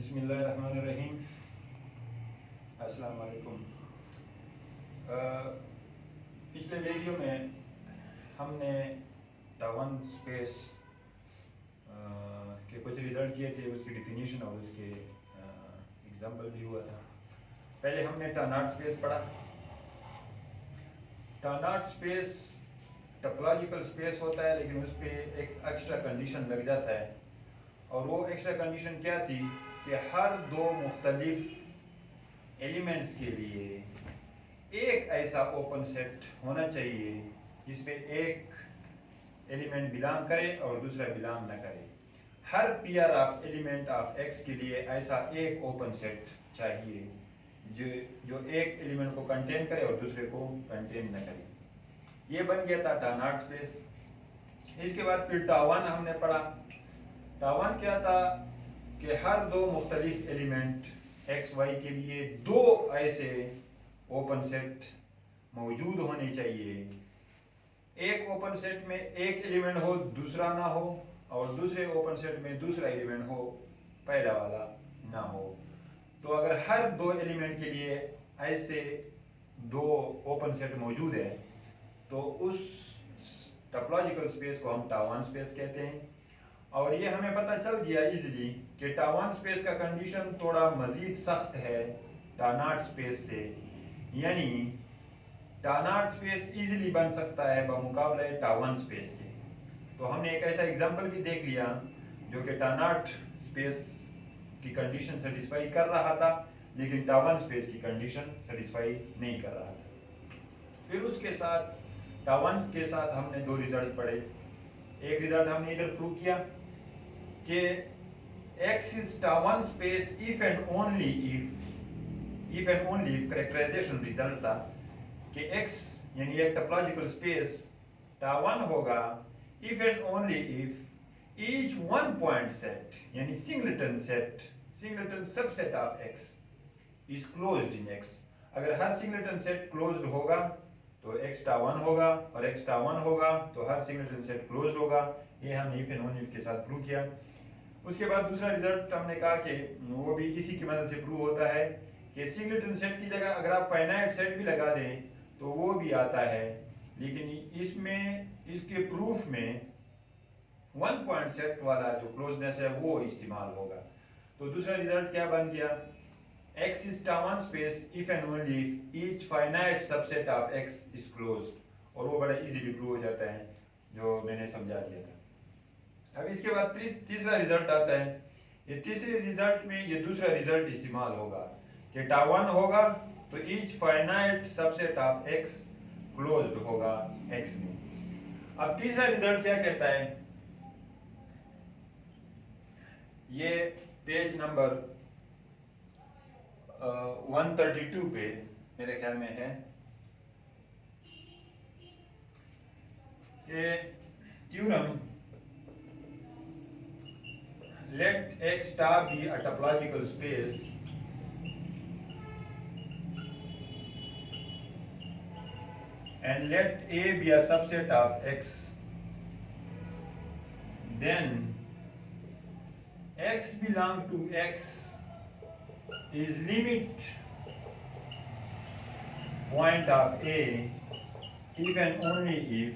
बिस्मिल्लाहिर्रहमानिर्रहीम। अस्सलाम वालेकुम। पिछले वीडियो में हमने टावन स्पेस के कुछ रिज़ल्ट किए थे, उसकी डिफिनीशन और उसके एग्जांपल भी हुआ था। पहले हमने टानार्ड स्पेस पढ़ा। टानार्ड स्पेस टोपोलॉजिकल स्पेस होता है, लेकिन उस पर एक एक्स्ट्रा कंडीशन लग जाता है, और वो एक्स्ट्रा कंडीशन क्या थी कि हर दो मुख्तलिफ एलिमेंट्स के लिए एक ऐसा ओपन सेट होना चाहिए जिसमें एक एलिमेंट बिलोंग करे और दूसरा बिलोंग न करे। हर pair of element of x के लिए ऐसा एक ओपन सेट चाहिए जो एक एलिमेंट को कंटेन करे और दूसरे को कंटेन न करे। ये बन गया था टानार्ड स्पेस। इसके बाद फिर टावन हमने पढ़ा। टावन क्या था कि हर दो मुख्तलिफ एलिमेंट एक्स वाई के लिए दो ऐसे ओपन सेट मौजूद होने चाहिए। एक ओपन सेट में एक एलिमेंट हो, दूसरा ना हो, और दूसरे ओपन सेट में दूसरा एलिमेंट हो, पहला वाला ना हो। तो अगर हर दो एलिमेंट के लिए ऐसे दो ओपन सेट मौजूद है तो उस टोपोलॉजिकल स्पेस को हम टावन स्पेस कहते हैं। और ये हमें पता चल गया इजीली कि टावन स्पेस का कंडीशन थोड़ा मजीद सख्त है टानार्ड स्पेस से, यानी टानार्ड स्पेस इजीली बन सकता है बमुकाबले टावन स्पेस के। तो हमने एक ऐसा एग्जांपल भी देख लिया जो कि टानार्ड स्पेस की कंडीशन सेटिस्फाई कर रहा था, लेकिन टावन स्पेस की कंडीशन सेटिस्फाई नहीं कर रहा था। फिर उसके साथ टावन के साथ हमने दो रिजल्ट पढ़े। एक रिजल्ट हमने इधर प्रूव किया कि X is T one space if and only if characterization result था कि X यानी एक टोपोलॉजिकल स्पेस टावन होगा if and only if each one point set यानी singleton subset of X is closed in X। अगर हर singleton set closed होगा तो X town होगा, और X टावन होगा तो हर सिंगलेटन सेट क्लोज्ड होगा। ये हमने if and only if के साथ प्रूव किया। उसके बाद दूसरा रिजल्ट हमने कहा कि वो भी इसी की मदद से प्रूव होता है कि सिंगलेटन सेट की जगह अगर आप फाइनाइट सेट भी लगा दें तो वो भी आता है, लेकिन इसके प्रूफ में वन पॉइंट सेट वाला जो क्लोजनेस है वो इस्तेमाल होगा। तो दूसरा रिजल्ट क्या बन गया? X is T one space if and only if each finite subset of X is closed, और वो बड़ा इजीली प्रूव हो जाता है जो मैंने समझा दिया था। अब इसके बाद तीसरा रिजल्ट आता है। ये तीसरे रिजल्ट में ये दूसरा रिजल्ट इस्तेमाल होगा कि टावन होगा तो each finite subset of X closed होगा X में। अब तीसरा रिजल्ट क्या कहता है? ये पेज नंबर 132 पे मेरे ख्याल में है कि theorem let X star be a topological space and let A be a subset of X, then X belong to X is limit point of A if and only if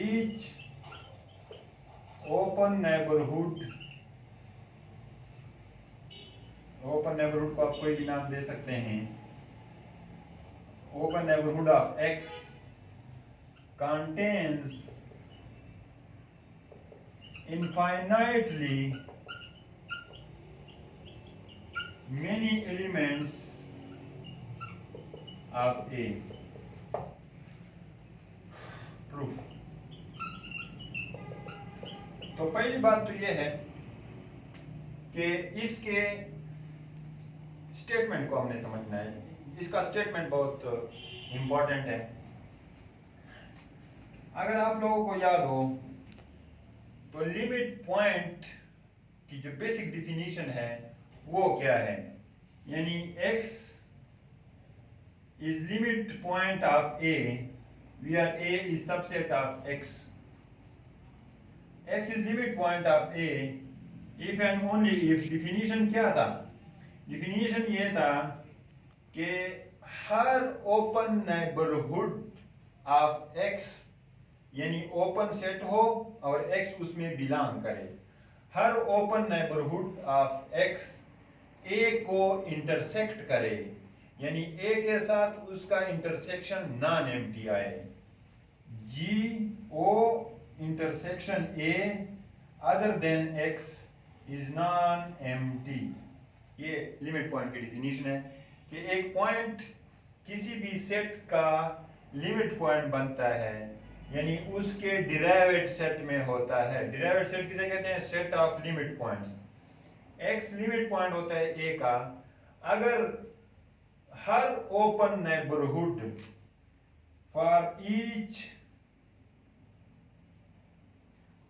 each open neighborhood को आप कोई भी नाम दे सकते हैं, open neighborhood of X contains infinitely many elements of A। Proof। तो पहली बात तो यह है कि इसके स्टेटमेंट को हमने समझना है। इसका स्टेटमेंट बहुत इंपॉर्टेंट है। अगर आप लोगों को याद हो तो लिमिट पॉइंट की जो बेसिक डिफिनीशन है वो क्या है? यानी X is limit point of A where A is subset of X। X is limit point of A if and only if definition क्या था? डिफिनीशन ये था कि हर ओपन नेबरहुड ऑफ एक्स, यानी ओपन सेट हो और एक्स उसमें belong करे, हर ओपन नेबरहुड ऑफ एक्स ए को इंटरसेक्ट करे, यानी ए के साथ उसका इंटरसेक्शन नॉन एम्प्टी आए, G O intersection A other than X is non empty. ये लिमिट पॉइंट की डिफिनीशन है कि एक पॉइंट किसी भी सेट का लिमिट पॉइंट बनता है, यानी उसके डिराइवेड सेट में होता है। डिराइवेड सेट किसे कहते हैं? Set of limit points. X limit point होता है ए का अगर हर open neighbourhood for each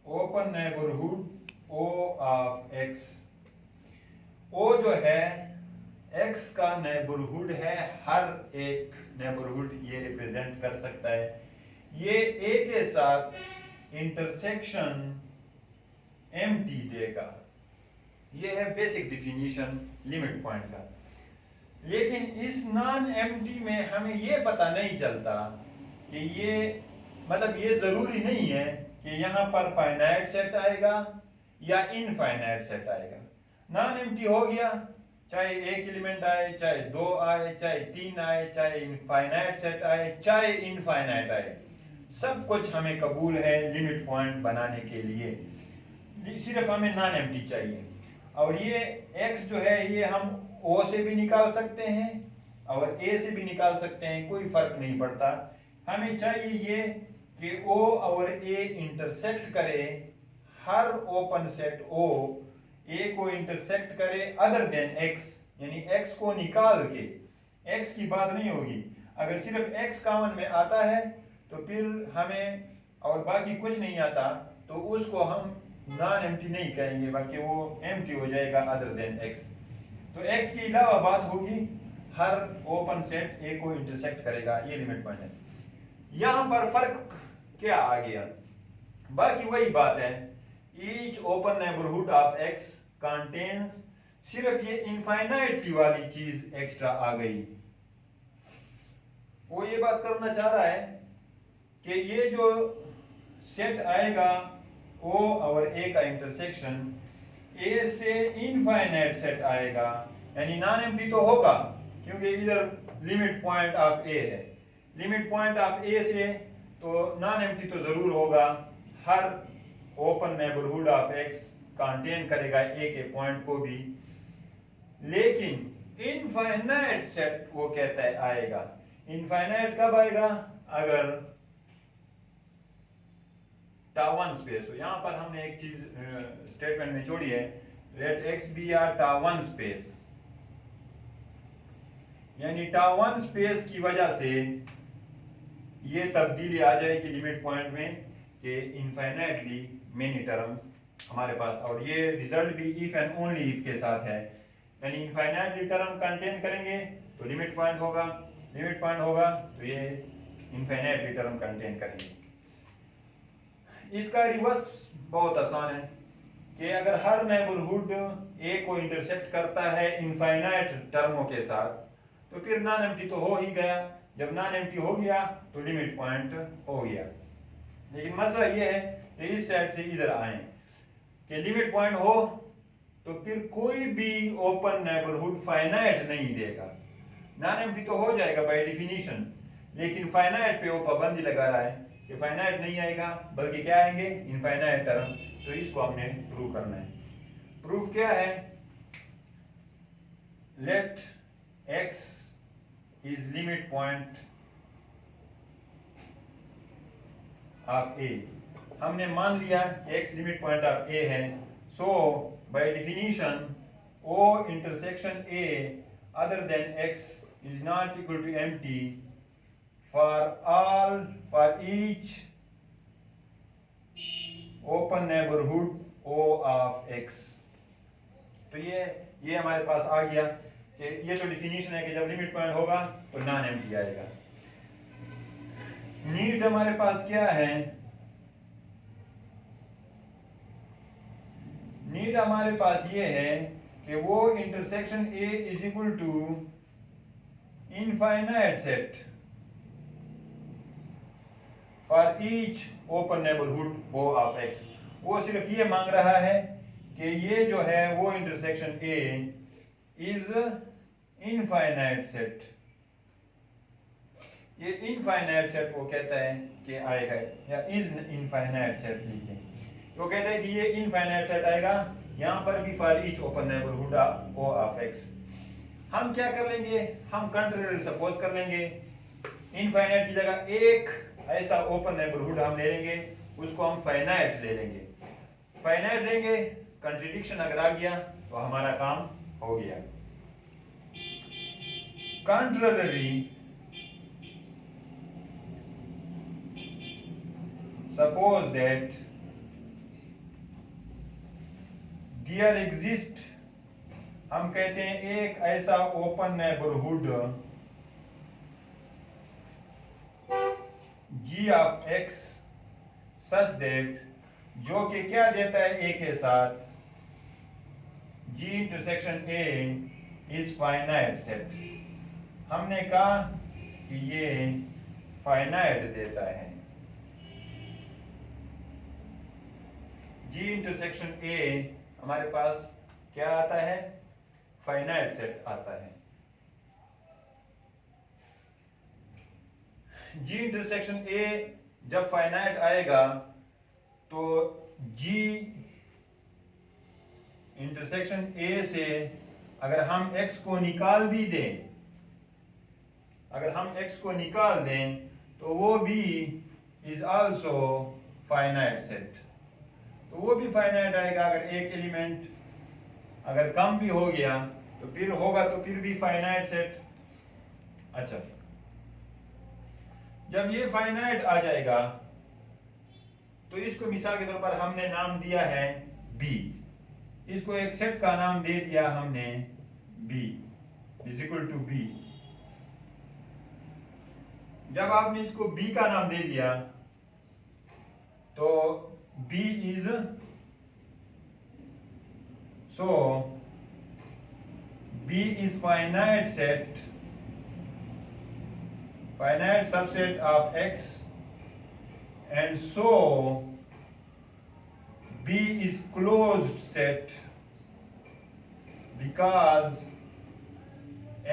open neighbourhood O of X, O जो है एक्स का नेबरहुड है, हर एक नेबरहुड ये रिप्रेजेंट कर सकता है, ये ए के साथ इंटरसेक्शन एम्प्टी देगा। ये है बेसिक डिफिनीशन लिमिट पॉइंट का। लेकिन इस नॉन एम्प्टी में हमें ये पता नहीं चलता कि ये मतलब ये जरूरी नहीं है कि यहाँ पर फाइनाइट सेट आएगा या इनफाइनाइट सेट आएगा। नॉन एम्प्टी हो गया, चाहे एक एलिमेंट आए, चाहे दो आए, चाहे तीन आए, चाहे इनफाइनाइट सेट आए, चाहे इनफाइनाइट आए, सब कुछ हमें कबूल है लिमिट पॉइंट बनाने के लिए, सिर्फ हमें नॉन एम्प्टी चाहिए। और ये x जो है ये हम o से भी निकाल सकते हैं और a से भी निकाल सकते हैं, कोई फर्क नहीं पड़ता। हमें चाहिए ये कि o और a इंटरसेक्ट करे, हर ओपन सेट o a को इंटरसेक्ट करे अदर देन x, यानी x को निकाल के, x की बात नहीं होगी। अगर सिर्फ x कॉमन में आता है तो फिर हमें और बाकी कुछ नहीं आता तो उसको हम नॉन एम्प्टी नहीं कहेंगे, बल्कि वो एम्प्टी हो जाएगा अदर देन x। तो x के अलावा बात होगी हर ओपन सेट a को इंटरसेक्ट करेगा, ये लिमिट पॉइंट है। यहां पर फर्क क्या आ गया? बाकी वही बात है, each open neighbourhood of x contains, सिर्फ ये इनफाइनाइट वाली चीज एक्स्ट्रा आ गई। वो ये बात करना चाह रहा है कि ये जो सेट आएगा o और a का इंटरसेक्शन a से इनफाइनाइट सेट आएगा, यानी नॉन एम्प्टी तो होगा क्योंकि इधर लिमिट पॉइंट ऑफ a है, लिमिट पॉइंट ऑफ a से तो नॉन एम्प्टी तो जरूर होगा। हर open neighbourhood of x contain करेगा a के पॉइंट को भी, लेकिन इनफाइनाइट सेट वो कहता है आएगा। इनफाइनाइट कब आएगा? अगर टावन स्पेस हो। यहां पर हमने एक चीज स्टेटमेंट में छोड़ी है, लेट x बी आ टावन स्पेस, यानी टावन स्पेस की वजह से ये तब्दीली आ जाएगी लिमिट पॉइंट में कि इनफाइनाइटली मेनी टर्म्स हमारे पास, और ये रिजल्ट भी इफ एंड ओनली इफ के साथ है, यानी इनफाइनाइटली टर्म कंटेन करेंगे तो लिमिट पॉइंट होगा, लिमिट पॉइंट होगा तो ये इनफाइनाइटली टर्म कंटेन करेंगे। इसका रिवर्स बहुत आसान है कि अगर हर नेबरहुड a को इंटरसेक्ट करता है इनफाइनाइट टर्मों के साथ तो फिर नॉन एम्प्टी तो हो ही गया। जब नॉन एम्प्टी हो गया तो लिमिट पॉइंट हो गया। लेकिन मसला ये है कि इस साइड से इधर आए कि लिमिट पॉइंट हो तो फिर कोई भी ओपन नेबरहुड फाइनाइट नहीं देगा। नॉन एम्प्टी तो हो जाएगा बाय डिफिनीशन, लेकिन फाइनाइट पे वो पाबंदी लगा रहा है कि फाइनाइट नहीं आएगा बल्कि क्या आएंगे? Infinite term. तो इसको हमने प्रूव करना है। प्रूफ क्या है? Let x is limit point of a। हमने मान लिया x limit point of a है, so by definition o intersection a other than x is not equal to empty for each open neighborhood O of x। तो ये हमारे पास आ गया कि ये तो डिफिनीशन है कि जब लिमिट पॉइंट होगा तो नॉन एम्प्टी आएगा। नीड हमारे पास क्या है? नीड हमारे पास ये है कि वो intersection A is equal to infinite set for each open neighbourhood O of x. वो सिर्फ ये मांग रहा है कि ये जो है वो intersection A is infinite set. ये इनफाइनाइट सेट वो कहता है कि आएगा, या इज इनफाइनाइट सेट लिखते हैं, तो कहता है कि ये इनफाइनाइट सेट आएगा यहाँ पर भी for each open neighbourhood O of x. हम क्या कर लेंगे, हम कंट्रोलर सपोज कर लेंगे, इनफाइनाइट की जगह एक ऐसा ओपन नेबरहुड हम ले लेंगे, उसको हम फाइनाइट ले लेंगे। फाइनाइट लेंगे, कंट्रडिक्शन अगर आ गया तो हमारा काम हो गया। कंट्रोलरी सपोज दैट देयर एग्जिस्ट, हम कहते हैं एक ऐसा open neighbourhood g of x such that, जो कि क्या देता है a के साथ, g intersection a is finite set. हमने कहा कि ये फाइनाइट देता है, g इंटरसेक्शन a हमारे पास क्या आता है, फाइनाइट सेट आता है। G इंटरसेक्शन A जब फाइनाइट आएगा तो G इंटरसेक्शन A से अगर हम x को निकाल भी दें, अगर हम x को निकाल दें तो वो भी इज आल्सो फाइनाइट सेट, तो वो भी फाइनाइट आएगा। अगर एक एलिमेंट अगर कम भी हो गया तो फिर होगा, तो फिर भी फाइनाइट सेट। अच्छा, जब ये फाइनाइट आ जाएगा तो इसको मिसाल के तौर पर हमने नाम दिया है B, इसको एक सेट का नाम दे दिया हमने B is equal to B। जब आपने इसको B का नाम दे दिया तो B is B is finite set, finite subset of x, and so B is closed set because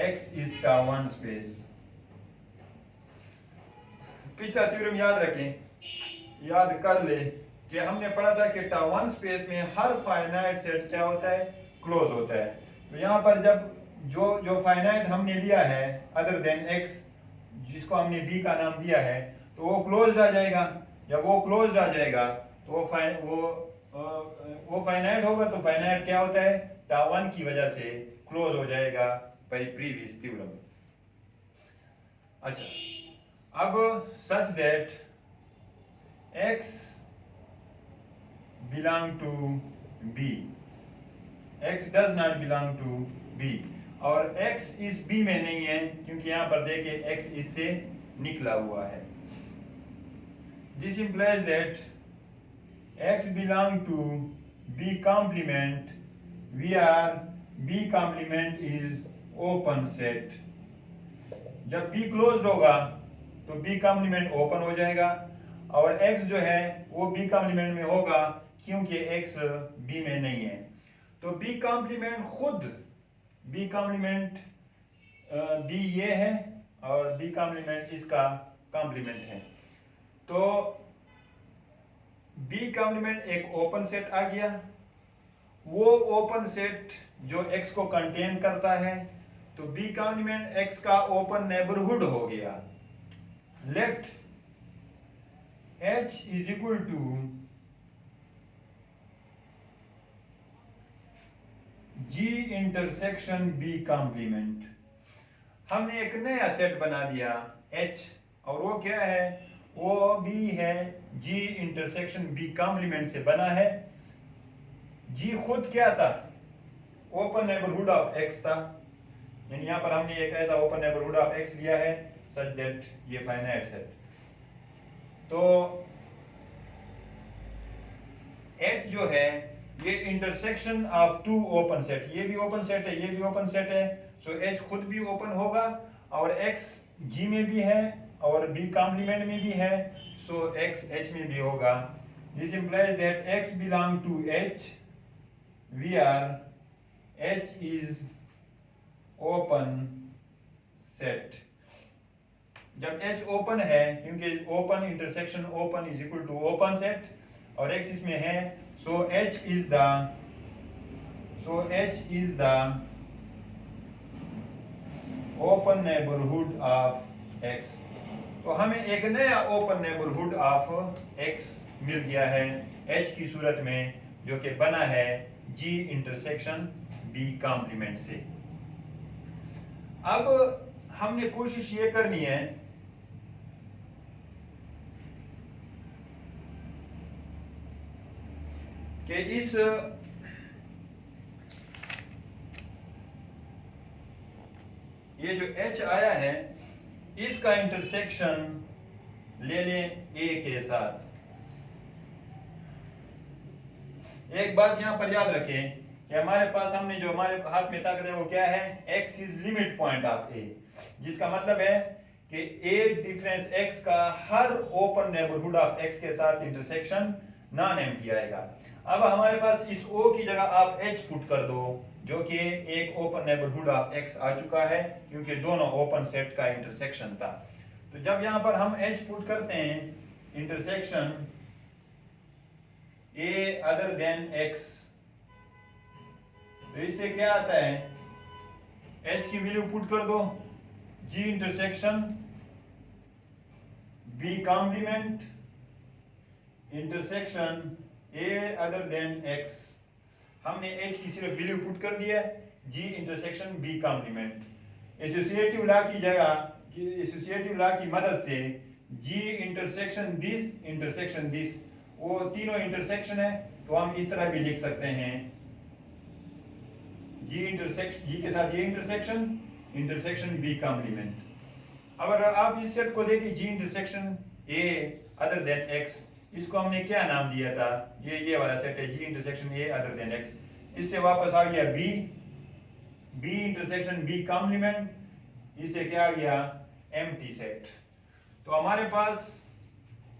x is tau1 space। पिछला थ्योरम याद रखें, याद कर ले कि हमने पढ़ा था कि tau1 स्पेस में हर फाइनाइट सेट क्या होता है, क्लोज होता है। तो यहाँ पर जब जो फाइनाइट हमने लिया है अदर देन x, जिसको हमने b का नाम दिया है, तो वो क्लोज आ जाएगा। जब वो क्लोज आ जाएगा तो वो फाइनाइट होगा, तो फाइनाइट क्या होता है, tau1 की वजह से क्लोज हो जाएगा बाय प्रीवियस थ्योरम। अच्छा, अब such that x belong to B, x does not belong to B, और x इस B में नहीं है क्योंकि यहाँ पर देखिए x इससे निकला हुआ है। This implies that x belong to B complement where B complement is open set। जब B closed होगा तो B complement open हो जाएगा, और x जो है वो B complement में होगा क्योंकि x B में नहीं है। तो B complement खुद B complement B ये है और B complement इसका complement है, तो B complement एक ओपन सेट आ गया। वो ओपन सेट जो x को कंटेन करता है, तो B complement x का ओपन नेबरहुड हो गया। Let H is equal to G intersection B complement. हमने एक नया सेट बना दिया H, और वो क्या है, वो भी है G इंटरसेक्शन B कॉम्प्लीमेंट से बना है। G खुद क्या था, ओपन नेबरहुड ऑफ X था, यानी यहाँ पर हमने एक ऐसा ओपन नेबरहुड ऑफ X लिया है सच दैट ये फाइनाइट सेट। तो H जो है ये intersection of two open set, ये भी ओपन सेट है, ये भी ओपन सेट है, सो H खुद भी ओपन होगा और X G में भी है और B कॉम्प्लीमेंट में भी है, सो X H में भी होगा. This implies that X belong to H where H is open set. जब H ओपन है, क्योंकि open intersection open is equal to open set और X इसमें है, so H is the open neighborhood of X. तो हमें एक नया ओपन नेबरहुड ऑफ X मिल गया है H की सूरत में, जो कि बना है G इंटरसेक्शन B कॉम्प्लीमेंट से. अब हमने कोशिश ये करनी है कि इस ये जो H आया है इसका इंटरसेक्शन ले लें A के साथ. एक बात यहां पर याद रखें कि हमारे पास हमने जो हमारे हाथ में ताकत है वो क्या है, X is limit point of A, जिसका मतलब है कि A डिफरेंस X का हर ओपन नेबरहुड ऑफ X के साथ इंटरसेक्शन नॉन एम्प्टी आएगा. अब हमारे पास इस O की जगह आप H पुट कर दो, जो कि एक ओपन नेबरहुड ऑफ X आ चुका है क्योंकि दोनों ओपन सेट का इंटरसेक्शन था. तो जब यहां पर हम H पुट करते हैं intersection A other than X, तो इससे क्या आता है, H की वैल्यू पुट कर दो, G intersection B complement intersection A other than X. हमने H की सिर्फ वैल्यू पुट कर दिया, G intersection B complement. Associative law की जगह, एसोसिएटिव लॉ की मदद से G इंटरसेक्शन दिस, वो तीनों इंटरसेक्शन है, तो हम इस तरह भी लिख सकते हैं G के साथ ये इंटरसेक्शन B कॉम्प्लीमेंट. अगर आप इस सेट को देखें G intersection A other than X, इसको हमने क्या नाम दिया था, ये वाला सेट है G intersection A other than X. इससे वापस आ गया B इंटरसेक्शन B कॉम्प्लीमेंट, इससे क्या आ गया, एम्प्टी सेट. तो हमारे पास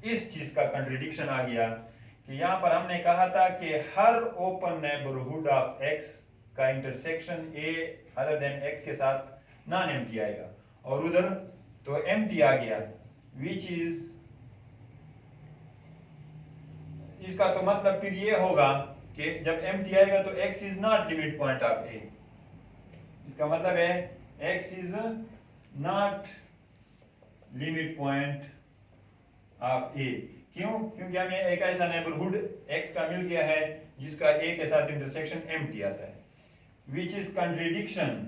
इस चीज का कंट्रडिक्शन आ गया कि यहां पर हमने कहा था कि हर ओपन नेबरहुड ऑफ X का intersection A other than X के साथ नॉन एम्प्टी आएगा, और उधर तो एम्प्टी आ गया, विच इज, इसका तो मतलब फिर ये होगा कि जब एम्प्टी आएगा तो X is not limit point of A. इसका मतलब है X is not limit point of A. क्यों? क्योंकि हमें एक ऐसा नेबरहुड X का मिल गया है जिसका A के साथ इंटरसेक्शन एम्प्टी आता है, विच इज कंट्रडिक्शन.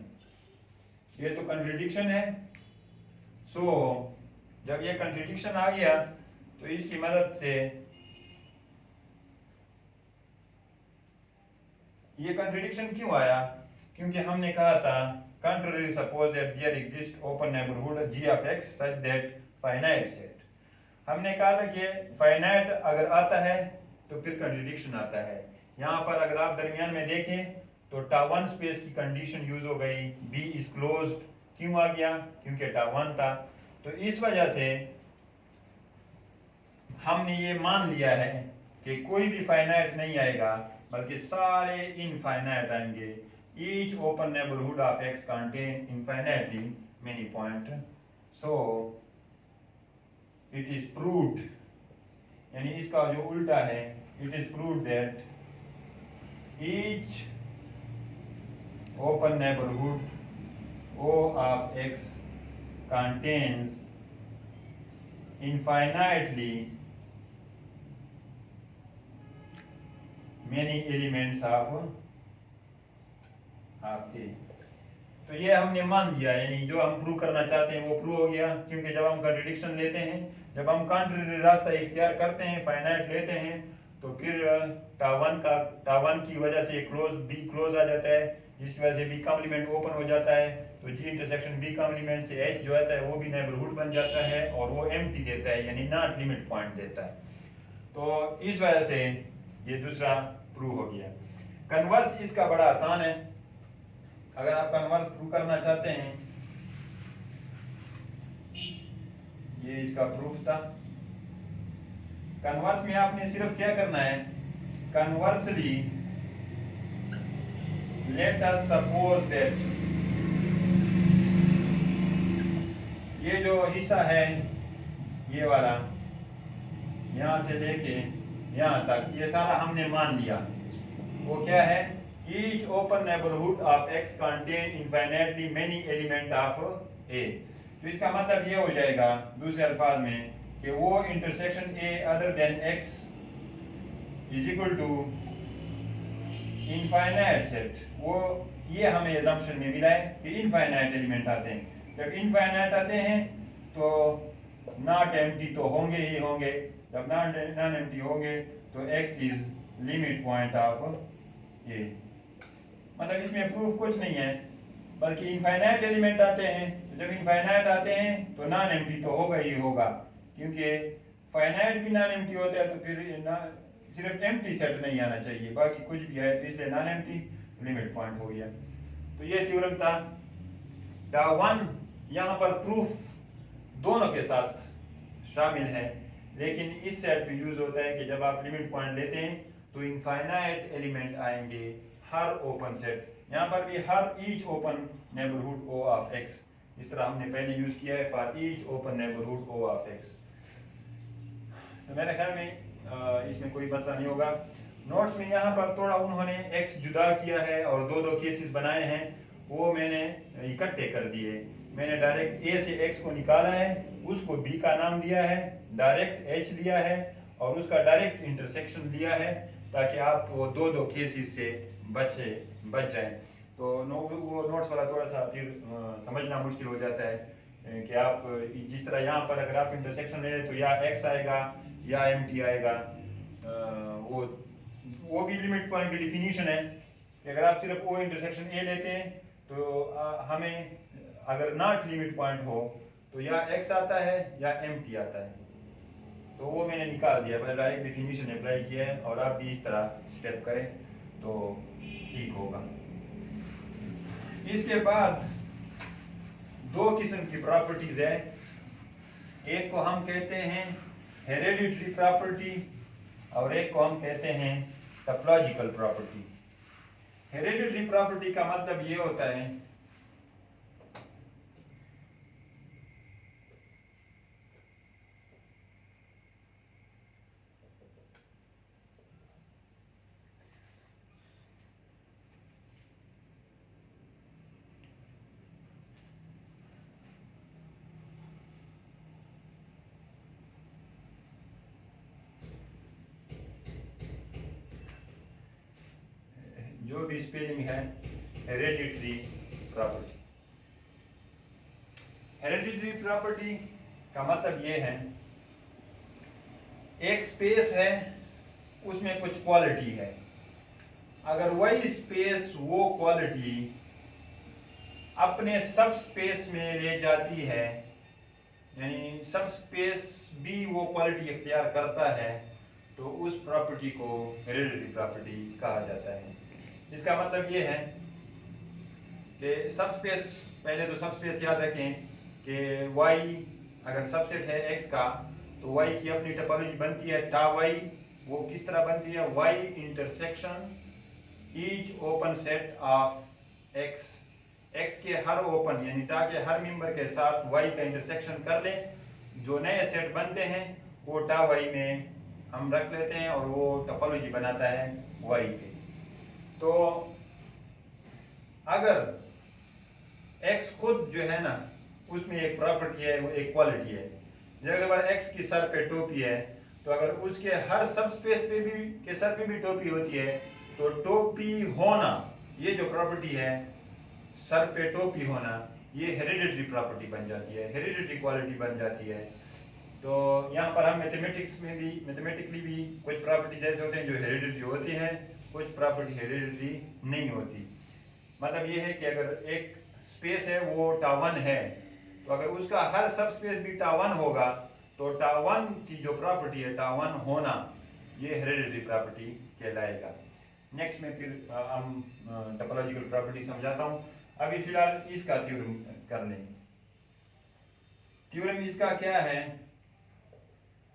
ये तो कंट्रडिक्शन है. सो जब ये कंट्रडिक्शन आ गया तो इसकी मदद से, ये कंट्रडिक्शन क्यों आया, क्योंकि हमने कहा था contrary suppose that there exists open neighborhood G of X such that finite set. हमने कहा था कि फाइनाइट अगर आता है तो फिर कंट्रडिक्शन आता है. यहाँ पर अगर आप दरमियान में देखें तो टावन स्पेस की कंडीशन यूज हो गई, B इज क्लोज्ड. क्यों आ गया? क्योंकि टावन था. तो इस वजह से हमने ये मान लिया है कि कोई भी फाइनाइट नहीं आएगा, बल्कि सारे इनफाइनाइट आएंगे. Each open neighborhood of X contain infinitely many points. So it is proved, यानी इसका जो उल्टा है, it is proved that each open neighborhood O of X contains infinitely many elements of A. तो ये हमने मान लिया, यानी जो हम प्रूव करना चाहते हैं वो प्रूव हो गया. क्योंकि जब हम कंट्रडिक्शन लेते हैं, जब हम कॉन्ट्ररी रास्ता इख्तियार करते हैं, फाइनाइट लेते हैं, तो फिर टावन की वजह से B क्लोज आ जाता है, जिसकी वजह से B कॉम्प्लीमेंट ओपन हो जाता है. तो G इंटरसेक्शन B कॉम्प्लीमेंट से H जो आता है वो भी नेबरहुड बन जाता है और वो एम्प्टी देता है, यानी नॉट लिमिट पॉइंट देता है. तो इस वजह से ये दूसरा प्रूव हो गया। कन्वर्स इसका बड़ा आसान है। अगर आप कन्वर्स प्रूव करना चाहते हैं, ये इसका प्रूफ था। कन्वर्स में आपने सिर्फ क्या करना है, conversely let us suppose that ये जो हिस्सा है ये वाला यहां से लेके यहां तक ये सारा हमने मान लिया। वो क्या है, each open neighbourhood of x contain infinitely many element of a। तो इसका मतलब ये हो जाएगा दूसरे अल्फाज में कि वो intersection a other than x is equal to infinite set. वो ये हमें assumption में मिला है कि इनफाइनाइट एलिमेंट आते हैं। जब इनफाइनाइट आते हैं तो नॉट एम्प्टी तो होंगे ही होंगे। जब नॉन एम्प्टी होंगे तो x is limit point of a। मतलब इसमें प्रूफ कुछ नहीं है, बल्कि इनफाइनाइट एलिमेंट आते हैं। जब इनफाइनाइट आते हैं तो नॉन एम्प्टी तो होगा ही होगा, क्योंकि फाइनाइट भी नॉन एम्प्टी होता है तो फिर सिर्फ एम्प्टी सेट नहीं आना चाहिए, बाकी कुछ भी है तो इसलिए नॉन एम्प्टी लिमिट पॉइंट हो गया। तो ये थ्योरम था। वन यहाँ पर प्रूफ दोनों के साथ शामिल है, लेकिन इस सेट पे यूज होता है कि जब आप लिमिट पॉइंट लेते हैं तो इनफाइनाइट एलिमेंट आएंगे हर ओपन सेट। यहाँ पर भी हर each open neighbourhood O of x, इस तरह हमने पहले यूज किया है for each open neighbourhood O of x। तो मेरे ख्याल में इसमें कोई मसला नहीं होगा। नोट्स में यहाँ पर थोड़ा उन्होंने x जुदा किया है और दो दो केसेस बनाए हैं, वो मैंने इकट्ठे कर दिए। मैंने डायरेक्ट a से x को निकाला है, उसको b का नाम दिया है, डायरेक्ट h लिया है और उसका डायरेक्ट इंटरसेक्शन लिया है, ताकि आप वो दो दो केसेस से बच जाएं। तो वो नोट्स वाला थोड़ा सा फिर समझना मुश्किल हो जाता है कि आप जिस तरह यहाँ पर अगर आप इंटरसेक्शन ले रहे तो या x आएगा या mt आएगा। वो भी लिमिट पॉइंट की डिफिनीशन है कि अगर आप सिर्फ ओ इंटरसेक्शन a लेते हैं तो हमें अगर नॉट लिमिट पॉइंट हो तो या x आता है या mt आता है। तो वो मैंने निकाल दिया, मतलब डायरेक्ट डिफिनीशन अप्लाई किया है, और आप भी इस तरह स्टेप करें तो ठीक होगा। इसके बाद दो किस्म की प्रॉपर्टीज है। एक को हम कहते हैं हेरेडिटरी प्रॉपर्टी और एक को हम कहते हैं टोपोलॉजिकल प्रॉपर्टी। हेरेडिटरी प्रॉपर्टी का मतलब ये होता है जो भी स्पेलिंग है हेरेडिटरी प्रॉपर्टी। हेरेडिटरी प्रॉपर्टी का मतलब ये है एक स्पेस है, उसमें कुछ क्वालिटी है, अगर वही स्पेस वो क्वालिटी अपने सब स्पेस में ले जाती है, यानी सब स्पेस भी वो क्वालिटी इख्तियार करता है, तो उस प्रॉपर्टी को हेरेडिटरी प्रॉपर्टी कहा जाता है। इसका मतलब ये है कि सब स्पेस, पहले तो सब स्पेस याद रखें कि y अगर सबसेट है x का तो y की अपनी टोपोलॉजी बनती है टा y। वो किस तरह बनती है, y intersection each open set of x, x के हर ओपन यानी टा के हर मेंबर के साथ y का इंटरसेक्शन कर लें, जो नए सेट बनते हैं वो टा y में हम रख लेते हैं और वो टोपोलॉजी बनाता है y पे। तो अगर x खुद जो है ना उसमें एक प्रॉपर्टी है, वो एक क्वालिटी है। जैसे अगर x की सर पे टोपी है तो अगर उसके हर सब स्पेस पे भी के सर पे भी टोपी होती है तो टोपी होना, ये जो प्रॉपर्टी है सर पे टोपी होना, ये हेरिडिटरी प्रॉपर्टी बन जाती है, हेरिडिटरी क्वालिटी बन जाती है। तो यहाँ पर हम मैथमेटिकली भी कुछ प्रॉपर्टीज ऐसे होते हैं जो हेरिडिटरी होती हैं, कुछ प्रॉपर्टी हेरिडिटरी नहीं होती। मतलब ये है कि अगर एक स्पेस है वो टा1 है तो अगर उसका हर सब स्पेस भी टा1 होगा तो टा1 की जो प्रॉपर्टी है टा1 होना, ये हेरिडिटरी प्रॉपर्टी कहलाएगा। नेक्स्ट में फिर हम टोपोलॉजिकल प्रॉपर्टी समझाता हूँ। अभी फिलहाल इसका थ्योरम कर लें। थ्योरम इसका क्या है,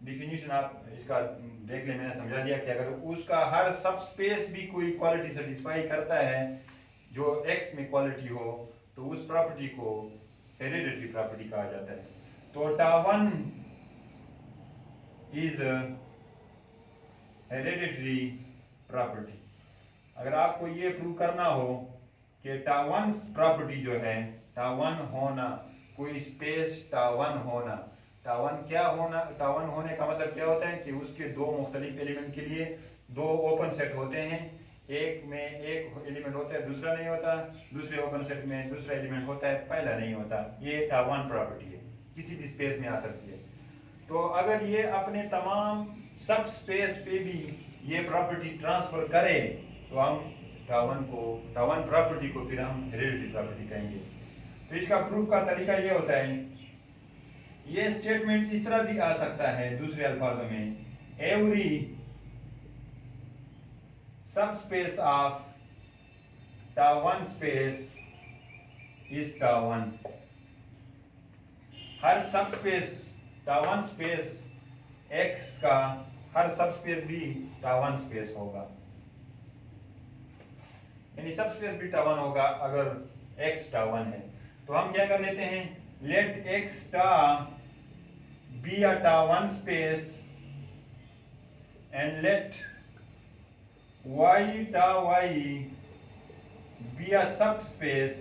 डिफिनीशन आप इसका देख ले, मैंने समझा दिया कि अगर उसका हर सब स्पेस भी कोई क्वालिटी सेटिस्फाई करता है जो एक्स में क्वालिटी हो, तो उस प्रॉपर्टी को हेरिडिटरी प्रॉपर्टी कहा जाता है। तो टा1 इज हेरिडिटरी प्रॉपर्टी। अगर आपको ये प्रूव करना हो कि टा1 प्रॉपर्टी जो है, टा1 होना, कोई स्पेस टा1 होना, टा1 क्या होना, टा1 होने का मतलब क्या होता है कि उसके दो मुख्तलिफ एलिमेंट के लिए दो ओपन सेट होते हैं, एक में एक एलिमेंट होता है दूसरा नहीं होता, दूसरे ओपन सेट में दूसरा एलिमेंट होता है पहला नहीं होता। ये टा1 प्रॉपर्टी है, किसी भी स्पेस में आ सकती है। तो अगर ये अपने तमाम सब स्पेस पे भी ये प्रॉपर्टी ट्रांसफर करे तो हम टा1 प्रॉपर्टी को फिर हम हेरिडिटरी प्रॉपर्टी कहेंगे। तो इसका प्रूफ का तरीका ये होता है, ये स्टेटमेंट इस तरह भी आ सकता है दूसरे अल्फाजों में, एवरी सबस्पेस ऑफ टा1 स्पेस इज टा1। हर सबस्पेस टा1 स्पेस एक्स का हर सबस्पेस भी टा1 स्पेस होगा, यानी सबस्पेस भी टा1 होगा अगर एक्स टा1 है। तो हम क्या कर लेते हैं, लेट एक्स टा बी अ टा1 स्पेस एंड लेट वाई टा Y be a subspace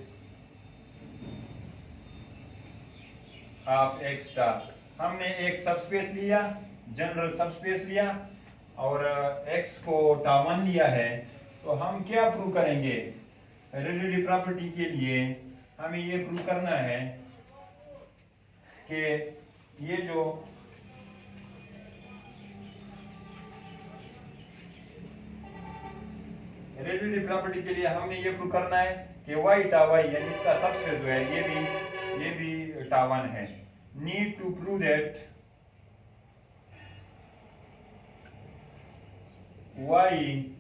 of X टा। हमने एक सबस्पेस लिया, जनरल सबस्पेस लिया, और एक्स को टा1 लिया है। तो हम क्या प्रूव करेंगे, हेरिडिटरी प्रॉपर्टी के लिए हमें ये प्रूव करना है कि ये जो हेरिडिटरी प्रॉपर्टी के लिए हमने ये प्रूव करना है कि वाई टा वाई यानी इसका सबस्पेस जो है ये भी टा1 है। Need to prove that y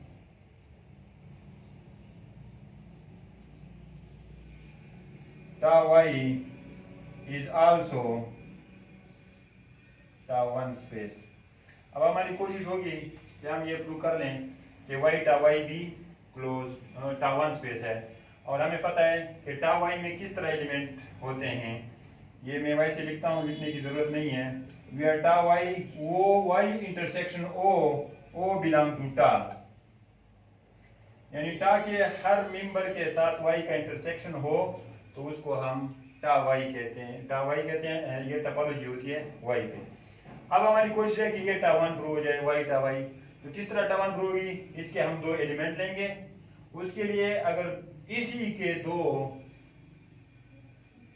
टा वाई इज आल्सो टा1 स्पेस। अब हमारी कोशिश होगी कि हम ये प्रूव कर लें कि वाई टा वाई भी क्लोज टा1 स्पेस है, और हमें पता है कि टा वाई में किस तरह एलिमेंट होते हैं। ये मैं वैसे लिखता हूँ, लिखने की जरूरत नहीं है। Where tau y O y intersection O belong to tau, यानी टा के हर मेंबर के साथ वाई का इंटरसेक्शन हो तो उसको हम टा वाई कहते हैं, टा वाई कहते हैं। ये टोपोलॉजी होती है वाई पे। अब हमारी कोशिश है कि ये टा1 प्रूव हो जाए, वाई टा वाई। तो किस तरह टा1 प्रूव होगी, इसके हम दो एलिमेंट लेंगे। उसके लिए अगर इसी के दो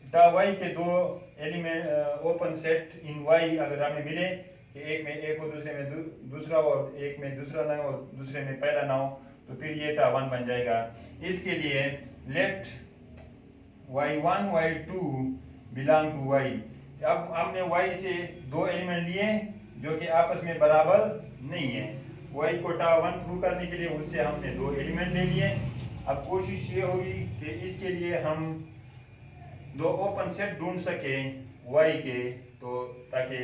टा वाई के दो एलिमेंट ओपन सेट इन वाई अगर हमें मिले कि एक में एक हो, दूसरे में दूसरा हो, एक में दूसरा ना हो, दूसरे में पहला ना हो, तो फिर ये टा1 बन जाएगा। इसके लिए late y1 y2 belong to y। अब हमने y से दो एलिमेंट लिए जो कि आपस में बराबर नहीं है। y को टा1 प्रूव करने के लिए उससे हमने दो एलिमेंट ले लिए। अब कोशिश ये होगी कि इसके लिए हम दो ओपन सेट ढूंढ सके y के, तो ताकि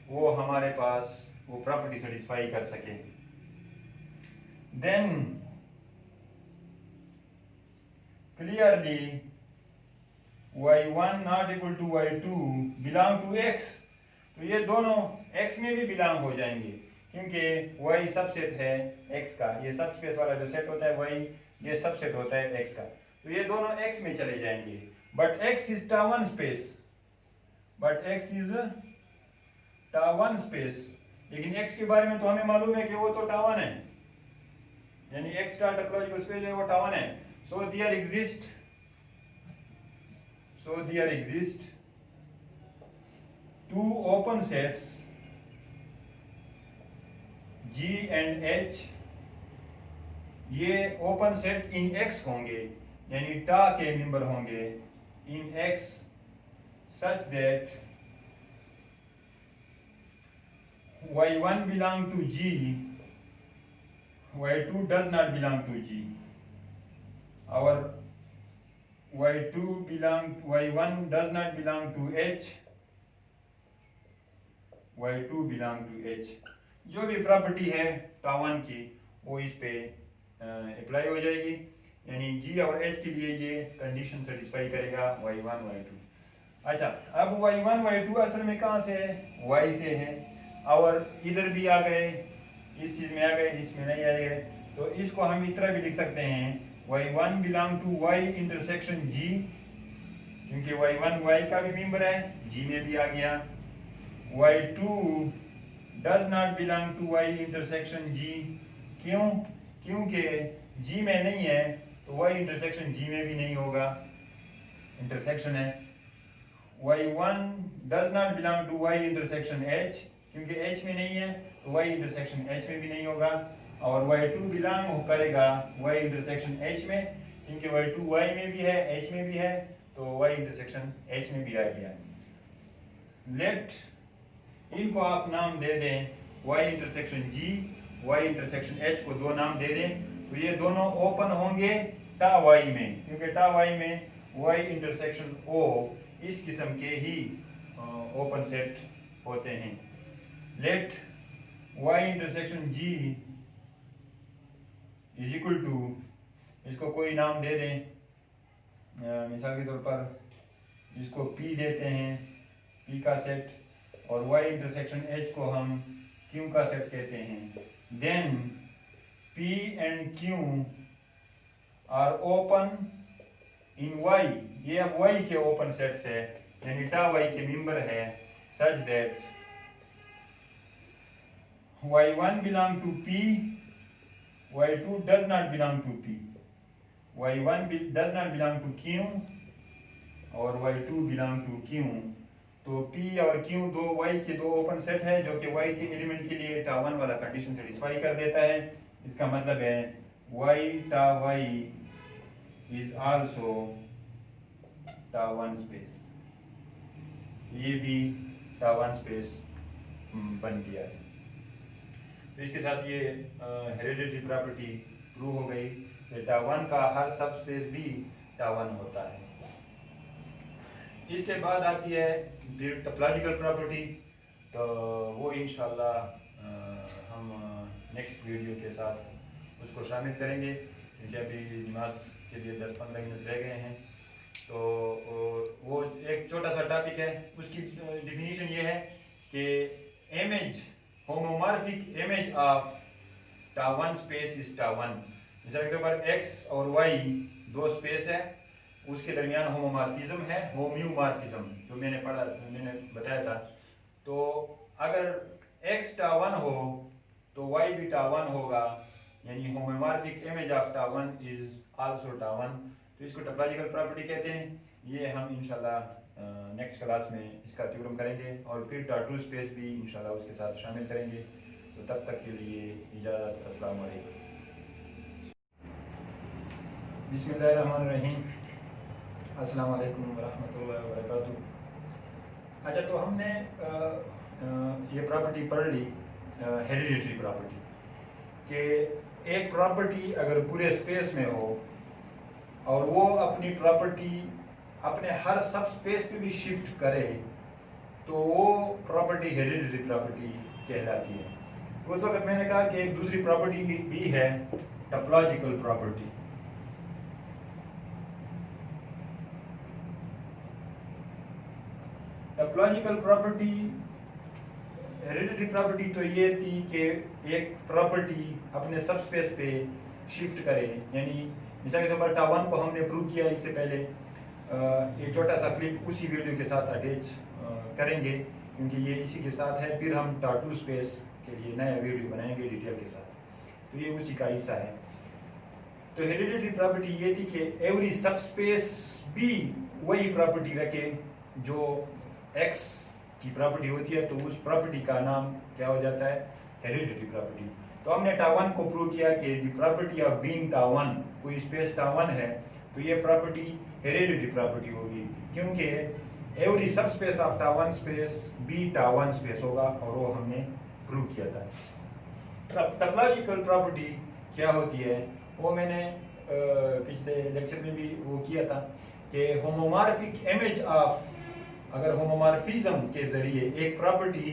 वो हमारे पास वो प्रॉपर्टी सेटिस्फाई कर सके। Then clearly y1 not equal to y2 belong to x। तो ये दोनों x में भी बिलोंग हो जाएंगे क्योंकि y सबसेट है x का। ये सबस्पेस वाला जो सेट होता है y, ये सबसेट होता है x का। तो ये दोनों x में चले जाएंगे। बट x इज टा1 स्पेस, टा1 स्पेस। लेकिन x के बारे में तो हमें मालूम है कि वो तो टा1 है, यानी x का टोपोलॉजिकल स्पेस है वो टा1 है। So there exist two open sets G and H। ये ओपन सेट इन X होंगे, यानी टा के मेंबर होंगे इन X such that y1 belong to G y2 does not belong to G. Our y1 does not belong to H, y2 belong to H. जो भी property है town की वो इस पे अप्लाई हो जाएगी, यानी G और H के लिए ये कंडीशन सेटिस्फाई करेगा y1 y2। अच्छा, अब y1 y2 असल में कहाँ से है? y से है, और इधर भी आ गए, इस चीज में आ गए, इसमें नहीं आए गए, तो इसको हम इस तरह भी लिख सकते हैं y1 belong to y intersection G, क्योंकि y1 y का भी मेंबर है, G में भी आ गया। y2 does not belong to y intersection G, क्यों? क्योंकि G में नहीं है तो y इंटरसेक्शन G में भी नहीं होगा, इंटरसेक्शन है। y1 does not belong to y intersection H, क्योंकि H में नहीं है तो y इंटरसेक्शन H में भी नहीं होगा, और y2 बिलोंग करेगा y इंटरसेक्शन H में, क्योंकि y2 y में भी है H में भी है, तो y इंटरसेक्शन H में भी आ गया। लेट इनको आप नाम दे दें y intersection G, y intersection H को दो नाम दे दें, तो ये दोनों ओपन होंगे टा y में, क्योंकि टा y में y इंटरसेक्शन O इस किस्म के ही ओपन सेट होते हैं। Let y intersection G is equal to, इसको कोई नाम दे दें, मिसाल के तौर पर इसको P देते हैं, P का सेट, और y इंटरसेक्शन H को हम Q का सेट कहते हैं। Then P and Q are open in y, ये अब y के ओपन सेट्स है, यानी टा y के मेंबर है, such that y1 belong to P, y2 does not belong to P, y1 does not belong to Q और y2 belong to Q। तो P और Q दो y के दो ओपन सेट है जो कि y के एलिमेंट के लिए टा 1 वाला कंडीशन सेटिस्फाई कर देता है। इसका मतलब है y टा y इज आल्सो टा 1 स्पेस, ये भी टा 1 स्पेस बन गया है। तो इसके साथ ये हेरिडिटरी प्रॉपर्टी प्रूव हो गई कि टा 1 का हर सब स्पेस भी टा 1 होता है। इसके बाद आती है फिर टोपोलॉजिकल प्रॉपर्टी, तो वो इंशाल्लाह हम नेक्स्ट वीडियो के साथ उसको शामिल करेंगे, क्योंकि अभी नमाज के लिए 10-15 मिनट रह गए हैं। तो वो एक छोटा सा टॉपिक है, उसकी डिफिनीशन ये है कि इमेज, होमोमॉर्फिक इमेज ऑफ टा 1 स्पेस इज टा 1। मिसाल के तौर पर x और y दो स्पेस है, उसके दरमियान होमोमॉर्फिज्म है, होम्योमॉर्फिज्म जो मैंने बताया था। तो अगर x टा 1 हो तो y भी टा 1 होगा, यानी होमोमॉर्फिक इमेज ऑफ टा 1 इज आल्सो टा 1। तो इसको टोपोलॉजिकल प्रॉपर्टी कहते हैं। ये हम इंशाल्लाह नेक्स्ट क्लास में इसका थ्योरम करेंगे, और फिर टा 2 स्पेस भी इंशाल्लाह उसके साथ शामिल करेंगे। तो तब तक के लिए इजाज़त, अस्सलाम वालेकुम। बिस्मिल्लाहिर्रहमानिर्रहीम, अस्सलाम वालेकुम वरहमतुल्लाहि वबरकातुहू। अच्छा, तो हमने ये प्रॉपर्टी पढ़ ली, हेरिडिटरी प्रॉपर्टी, कि एक प्रॉपर्टी अगर पूरे स्पेस में हो और वो अपनी प्रॉपर्टी अपने हर सब स्पेस पे भी शिफ्ट करे, तो वो प्रॉपर्टी हेरिडिटरी प्रॉपर्टी कहलाती है। तो उस वक्त मैंने कहा कि एक दूसरी प्रॉपर्टी भी है, topological property. Topological property, hereditary property तो ये थी कि एक प्रॉपर्टी अपने सब स्पेस पे शिफ्ट करे, यानी मिसाल के तौर पर टा 1 को हमने प्रूव किया इससे पहले। ये छोटा सा क्लिप उसी वीडियो के साथ अटैच करेंगे, क्योंकि ये इसी के साथ है। फिर हम टा 2 स्पेस के लिए नया वीडियो बनाएंगे डिटेल के साथ, तो ये उसी का हिस्सा है। तो हेरिडिटरी प्रॉपर्टी ये थी कि एवरी सब स्पेस भी वही प्रॉपर्टी रखे जो x की प्रॉपर्टी होती है, तो उस प्रॉपर्टी का नाम क्या हो जाता है? Hereditary property. तो हमने टा 1 को प्रूव किया कि द प्रॉपर्टी ऑफ बीइंग टा 1, कोई स्पेस टा 1 है तो ये प्रॉपर्टी हेरिडिटरी प्रॉपर्टी होगी, क्योंकि एवरी सब स्पेस ऑफ टा 1 स्पेस बी टा 1 स्पेस होगा, और वो हमने प्रूव किया था। टोपोलॉजिकल प्रॉपर्टी क्या होती है वो मैंने पिछले लेक्चर में भी वो किया था कि होमोमॉर्फिक इमेज ऑफ, अगर होमोमॉर्फिज्म के जरिए एक प्रॉपर्टी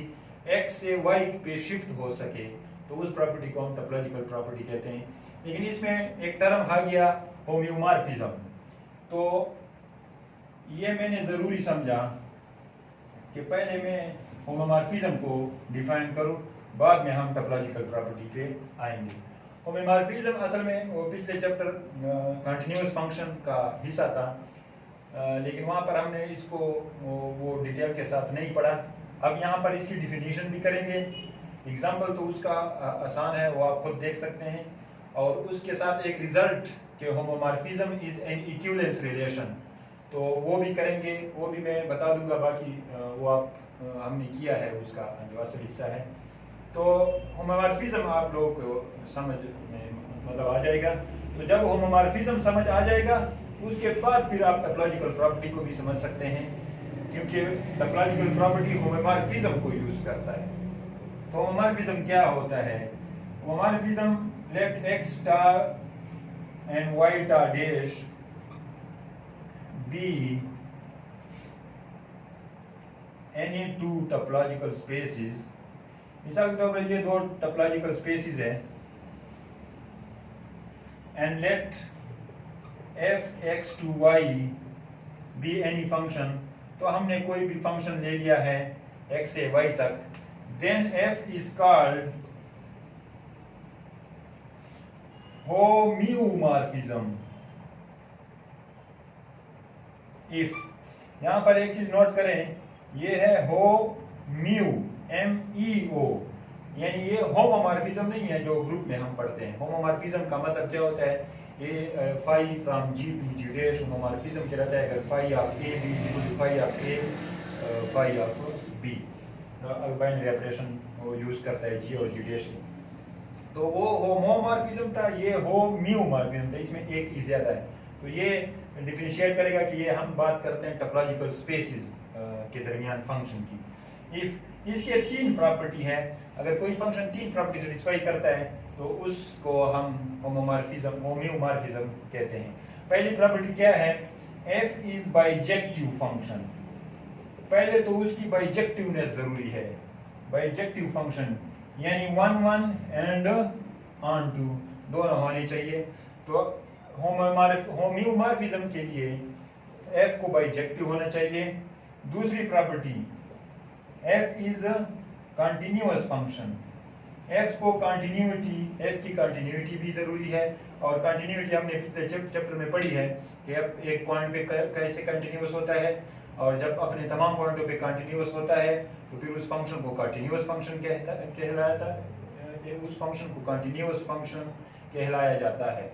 x से y पे शिफ्ट हो सके तो उस प्रॉपर्टी को हम टोपोलॉजिकल प्रॉपर्टी कहते हैं। लेकिन इसमें एक टर्म आ गया होम्योमॉर्फिज्म, तो ये मैंने जरूरी समझा कि पहले मैं होमोमॉर्फिज्म को डिफाइन करूं, बाद में हम टोपोलॉजिकल प्रॉपर्टी पे आएंगे। होमोमॉर्फिज्म असल में वो पिछले चैप्टर कंटिन्यूअस फंक्शन का हिस्सा था, लेकिन वहाँ पर हमने इसको वो डिटेल के साथ नहीं पढ़ा। अब यहाँ पर इसकी डिफिनीशन भी करेंगे, एग्जाम्पल तो उसका आसान है, वो आप खुद देख सकते हैं, और उसके साथ एक रिजल्ट कि homomorphism is an equivalence relation, तो वो भी करेंगे, वो भी मैं बता दूंगा। बाकी वो आप हमने किया है, उसका जो असल हिस्सा है। तो होमोमॉर्फिज्म आप लोगों को समझ में मतलब आ जाएगा। तो जब होमोमॉर्फिज्म समझ आ जाएगा उसके बाद फिर आप टोपोलॉजिकल प्रॉपर्टी को भी समझ सकते हैं, क्योंकि टोपोलॉजिकल प्रॉपर्टी होमोमॉर्फिज्म को यूज करता है। तो होमोमॉर्फिज्म क्या होता है? Homeomorphism let x star and y star dash be any two topological spaces. मिसाल के तौर पर ये दो टोपोलॉजिकल स्पेसेस है, and let f x to y be any function, तो हमने कोई भी फंक्शन ले लिया है x से y तक, then f is called homeomorphism. If, यहां पर एक चीज नोट करें, ये है होम्यू MEO, यानी ये होमोमॉर्फिज्म नहीं है जो ग्रुप में हम पढ़ते हैं। होमोमॉर्फिज्म का मतलब क्या होता है? A phi from G to G dash homomorphism कहलाता है। अगर phi of A B equal to phi of A phi of B, binary operation वो यूज करता है G और G डैश, तो वो होमोमॉर्फिज्म था, ये होम्योमॉर्फिज्म था, इसमें एक ही ज्यादा है। तो ये डिफरेंशिएट करेगा कि ये हम बात करते हैं टोपोलॉजिकल स्पेसेस के दरमियान फंक्शन की। इफ इसके तीन प्रॉपर्टी है, अगर कोई फंक्शन तीन प्रॉपर्टी सेटिस्फाई करता है तो उसको हम होम्योमॉर्फिज्म कहते हैं। पहली प्रॉपर्टी क्या है? f is bijective function. पहले तो उसकी बाइजेक्टिवनेस जरूरी है। बाइजेक्टिव फंक्शन यानी 1 1 एंड ऑन टू दोनों होने चाहिए। तो होम्योमॉर्फिज्म के लिए f को बाइजेक्टिव होना चाहिए। दूसरी property, f is continuous function. f को कंटिन्यूटी, f की कंटिन्यूटी भी जरूरी है, और कंटिन्यूटी हमने पिछले चैप्टर में पढ़ी है कि अब एक पॉइंट पे कैसे कंटिन्यूअस होता है, और जब अपने तमाम पॉइंटों पे कंटिन्यूअस होता है तो फिर उस फंक्शन को कंटिन्यूअस फंक्शन कहलाता है। उस फंक्शन को कंटिन्यूअस फंक्शन कहलाया जाता है,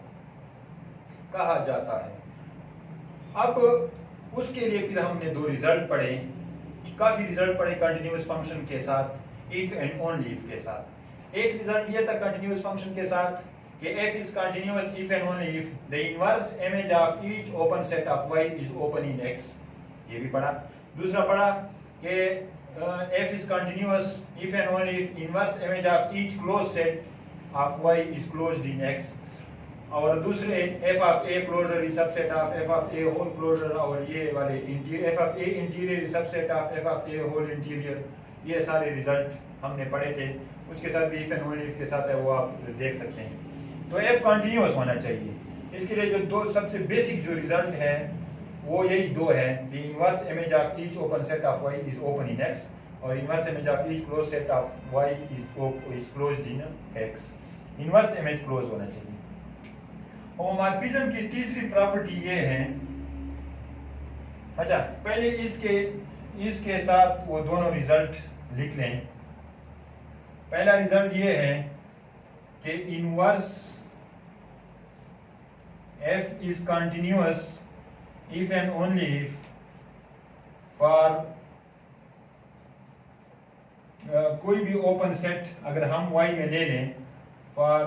कहा जाता है। अब उसके लिए फिर हमने दो रिजल्ट पढ़े, काफी रिजल्ट पढ़े कंटिन्यूअस फंक्शन के साथ, इफ एंड ओनली इफ के साथ। एक रिजल्ट ये था कंटिन्यूअस फंक्शन के साथ कि f is continuous if and only if the inverse image of each open set of y is open in x, ये भी पढ़ा। दूसरा पढ़ा कि f is continuous if and only if inverse image of each closed set of y is closed in x, और दूसरे f of a closure is subset of f of a whole closure, और ये वाले interior f of a interior is subset of f of a whole interior। ये सारे result हमने पढ़े थे। उसके साथ भी if and only if के साथ है, वो आप देख सकते हैं। तो f कंटिन्यूअस होना चाहिए। इसके लिए जो दो सबसे बेसिक जो रिजल्ट है वो यही दो है, the inverse image of each open set of y is open in x, और inverse image of each close set of y is closed in x। Inverse image close होना चाहिए। होमोमॉर्फिज्म की तीसरी प्रॉपर्टी ये है, अच्छा पहले इसके साथ वो दोनों रिजल्ट लिख लें। पहला रिजल्ट ये है कि inverse f is continuous if and only if for कोई भी ओपन सेट अगर हम y में ले लें for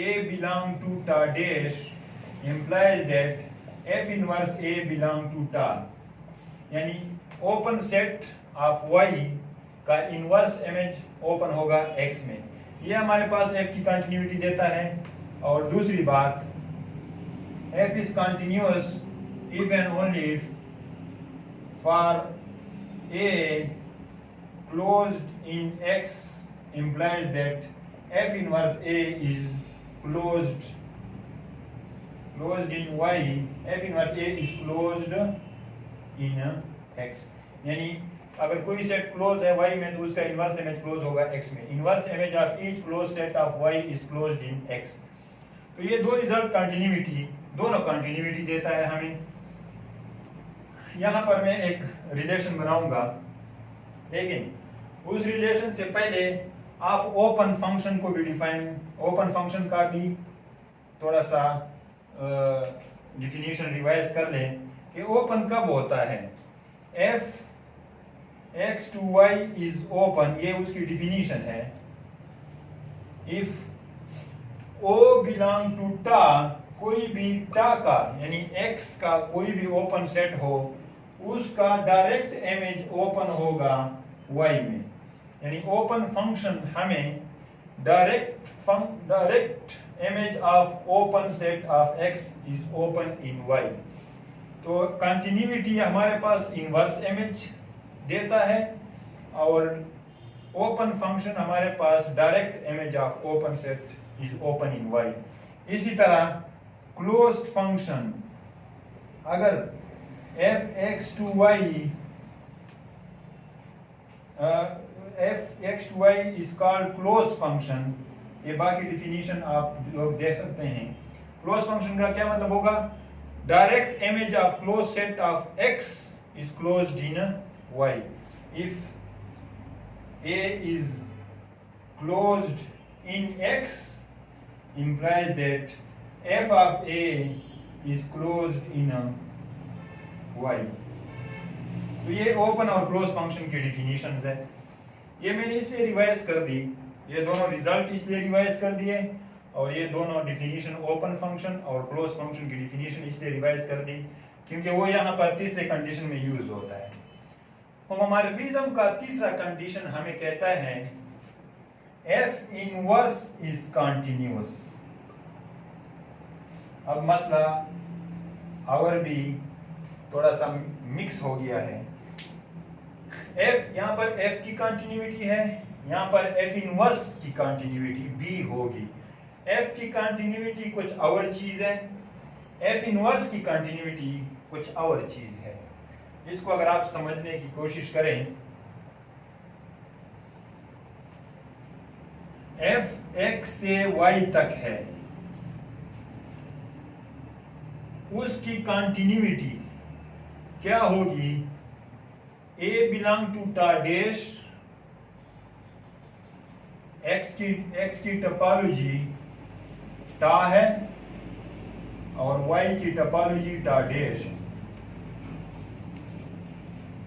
a belong to ta dash implies that f inverse a belong to ta, यानी ओपन सेट ऑफ y का इनवर्स इमेज ओपन होगा x में। ये हमारे पास f की कंटिन्यूटी देता है। और दूसरी बात, f is continuous if and only if for a closed in x implies that f inverse a is closed in y, f inverse a is closed in x। यानी अगर कोई सेट क्लोज है y में तो उसका inverse image close होगा x में। Inverse image of each close set of y is closed in x। तो ये दो रिजल्ट दोनों कंटिन्यूटी देता है हमें। यहां पर मैं एक रिलेशन बनाऊंगा, लेकिन उस रिलेशन से पहले आप ओपन फंक्शन को भी ओपन फंक्शन का भी थोड़ा सा डिफिनीशन रिवाइज कर लें कि ओपन कब होता है। f x to y is open, ये उसकी डिफिनीशन है। if O belong to टा, कोई भी टा का यानी x का कोई भी ओपन सेट हो, उसका डायरेक्ट इमेज ओपन होगा y में। यानी ओपन फंक्शन हमें direct image of open set of x is open in y। तो कंटिन्यूटी हमारे पास इनवर्स इमेज देता है और ओपन फंक्शन हमारे पास direct image of open set is open in y। इसी तरह क्लोज्ड फंक्शन, अगर f(x to y) is called close function, ये बाकी डिफिनीशन आप लोग दे सकते हैं। क्लोज फंक्शन का क्या मतलब होगा? Direct image of close set of x is closed in y। If a is closed in x implies that f of a is closed in y। तो ये ओपन और क्लोज फंक्शन की definitions है। ये मैंने इसलिए रिवाइज कर दी, ये दोनों रिजल्ट इसलिए रिवाइज कर दिए, और ये दोनों डिफिनीशन ओपन फंक्शन और क्लोज फंक्शन की डिफिनीशन इसलिए रिवाइज कर दी क्योंकि वो यहाँ पर तीसरे कंडीशन में यूज होता है। होमोमॉर्फिज्म का तीसरा कंडीशन हमें कहता है f इनवर्स इज कंटिन्यूअस। अब मसला और भी थोड़ा सा मिक्स हो गया है। f यहाँ पर f की कंटिन्यूटी है, यहाँ पर f इनवर्स की कंटिन्यूटी b होगी। f की कंटिन्यूटी कुछ और चीज है, f इनवर्स की कंटिन्यूटी कुछ और चीज है। इसको अगर आप समझने की कोशिश करें, f x से y तक है, उसकी कंटिन्यूटी क्या होगी? a बिलोंग टू टा डैश, x की टोपोलॉजी टा है और y की टोपोलॉजी टा डैश।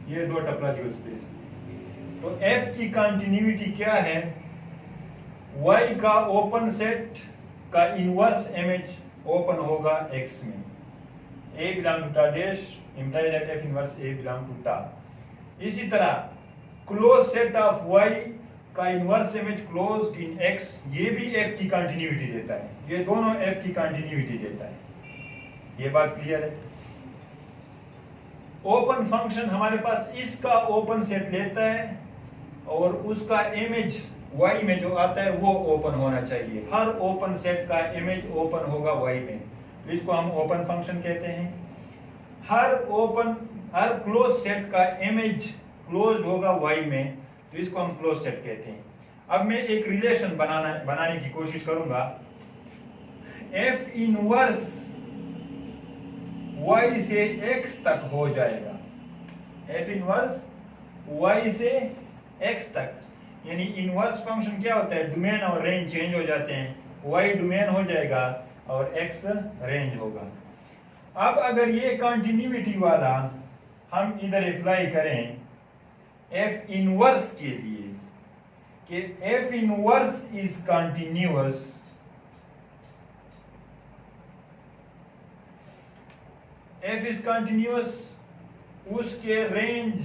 ये दो टोपोलॉजिकल स्पेस। तो f की कंटिन्यूटी क्या है? y का ओपन सेट का इनवर्स इमेज ओपन होगा x में। a बिलोंग टू टा dash implies that f inverse a belong to tau. इसी तरह क्लोज सेट ऑफ y का inverse image closed in x, ये भी f की कंटिन्यूटी देता है। ये दोनों f की कंटिन्यूटी देता है। ये बात क्लियर है? ओपन फंक्शन हमारे पास इसका ओपन सेट लेता है और उसका इमेज y में जो आता है वो ओपन होना चाहिए। हर ओपन सेट का इमेज ओपन होगा y में, तो इसको हम ओपन फंक्शन कहते हैं। हर क्लोज सेट का इमेज क्लोज्ड होगा y में, तो इसको हम क्लोज सेट कहते हैं। अब मैं एक रिलेशन बनाने की कोशिश करूंगा। f इनवर्स y से x तक हो जाएगा। f इनवर्स y से x तक, यानी इनवर्स फंक्शन क्या होता है? डोमेन और रेंज चेंज हो जाते हैं। y डोमेन हो जाएगा और x रेंज होगा। अब अगर ये कंटिन्यूटी वाला हम इधर अप्लाई करें f इनवर्स के लिए कि f inverse is continuous, f is continuous, उसके रेंज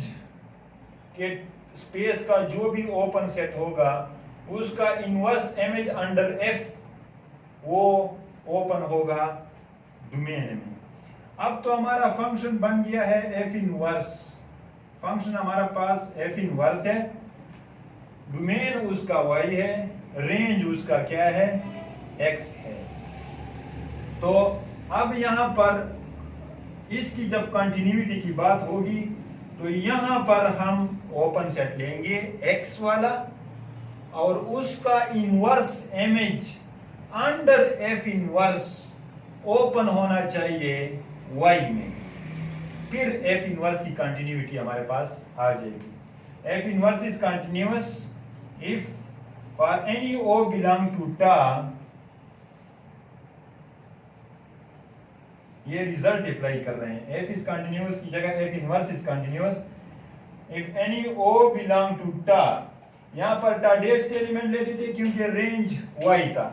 के स्पेस का जो भी ओपन सेट होगा उसका इनवर्स इमेज अंडर एफ वो ओपन होगा डोमेन में। अब तो हमारा फंक्शन बन गया है एफ इनवर्स, फंक्शन हमारा पास एफ इनवर्स है, डोमेन उसका y है, रेंज उसका क्या है, x है। तो अब यहां पर इसकी जब कंटिन्यूटी की बात होगी तो यहां पर हम ओपन सेट लेंगे x वाला और उसका inverse image under F inverse open होना चाहिए y में, फिर एफ इनवर्स की कंटिन्यूटी हमारे पास आ जाएगी। F inverse is continuous if for any o belong to tau, ये रिजल्ट अप्लाई कर रहे हैं, एफ इज कंटिन्यूअस की जगह f inverse is continuous if any o belong to tau. यहां पर टा डेट से एलिमेंट लेते थे क्योंकि रेंज y था,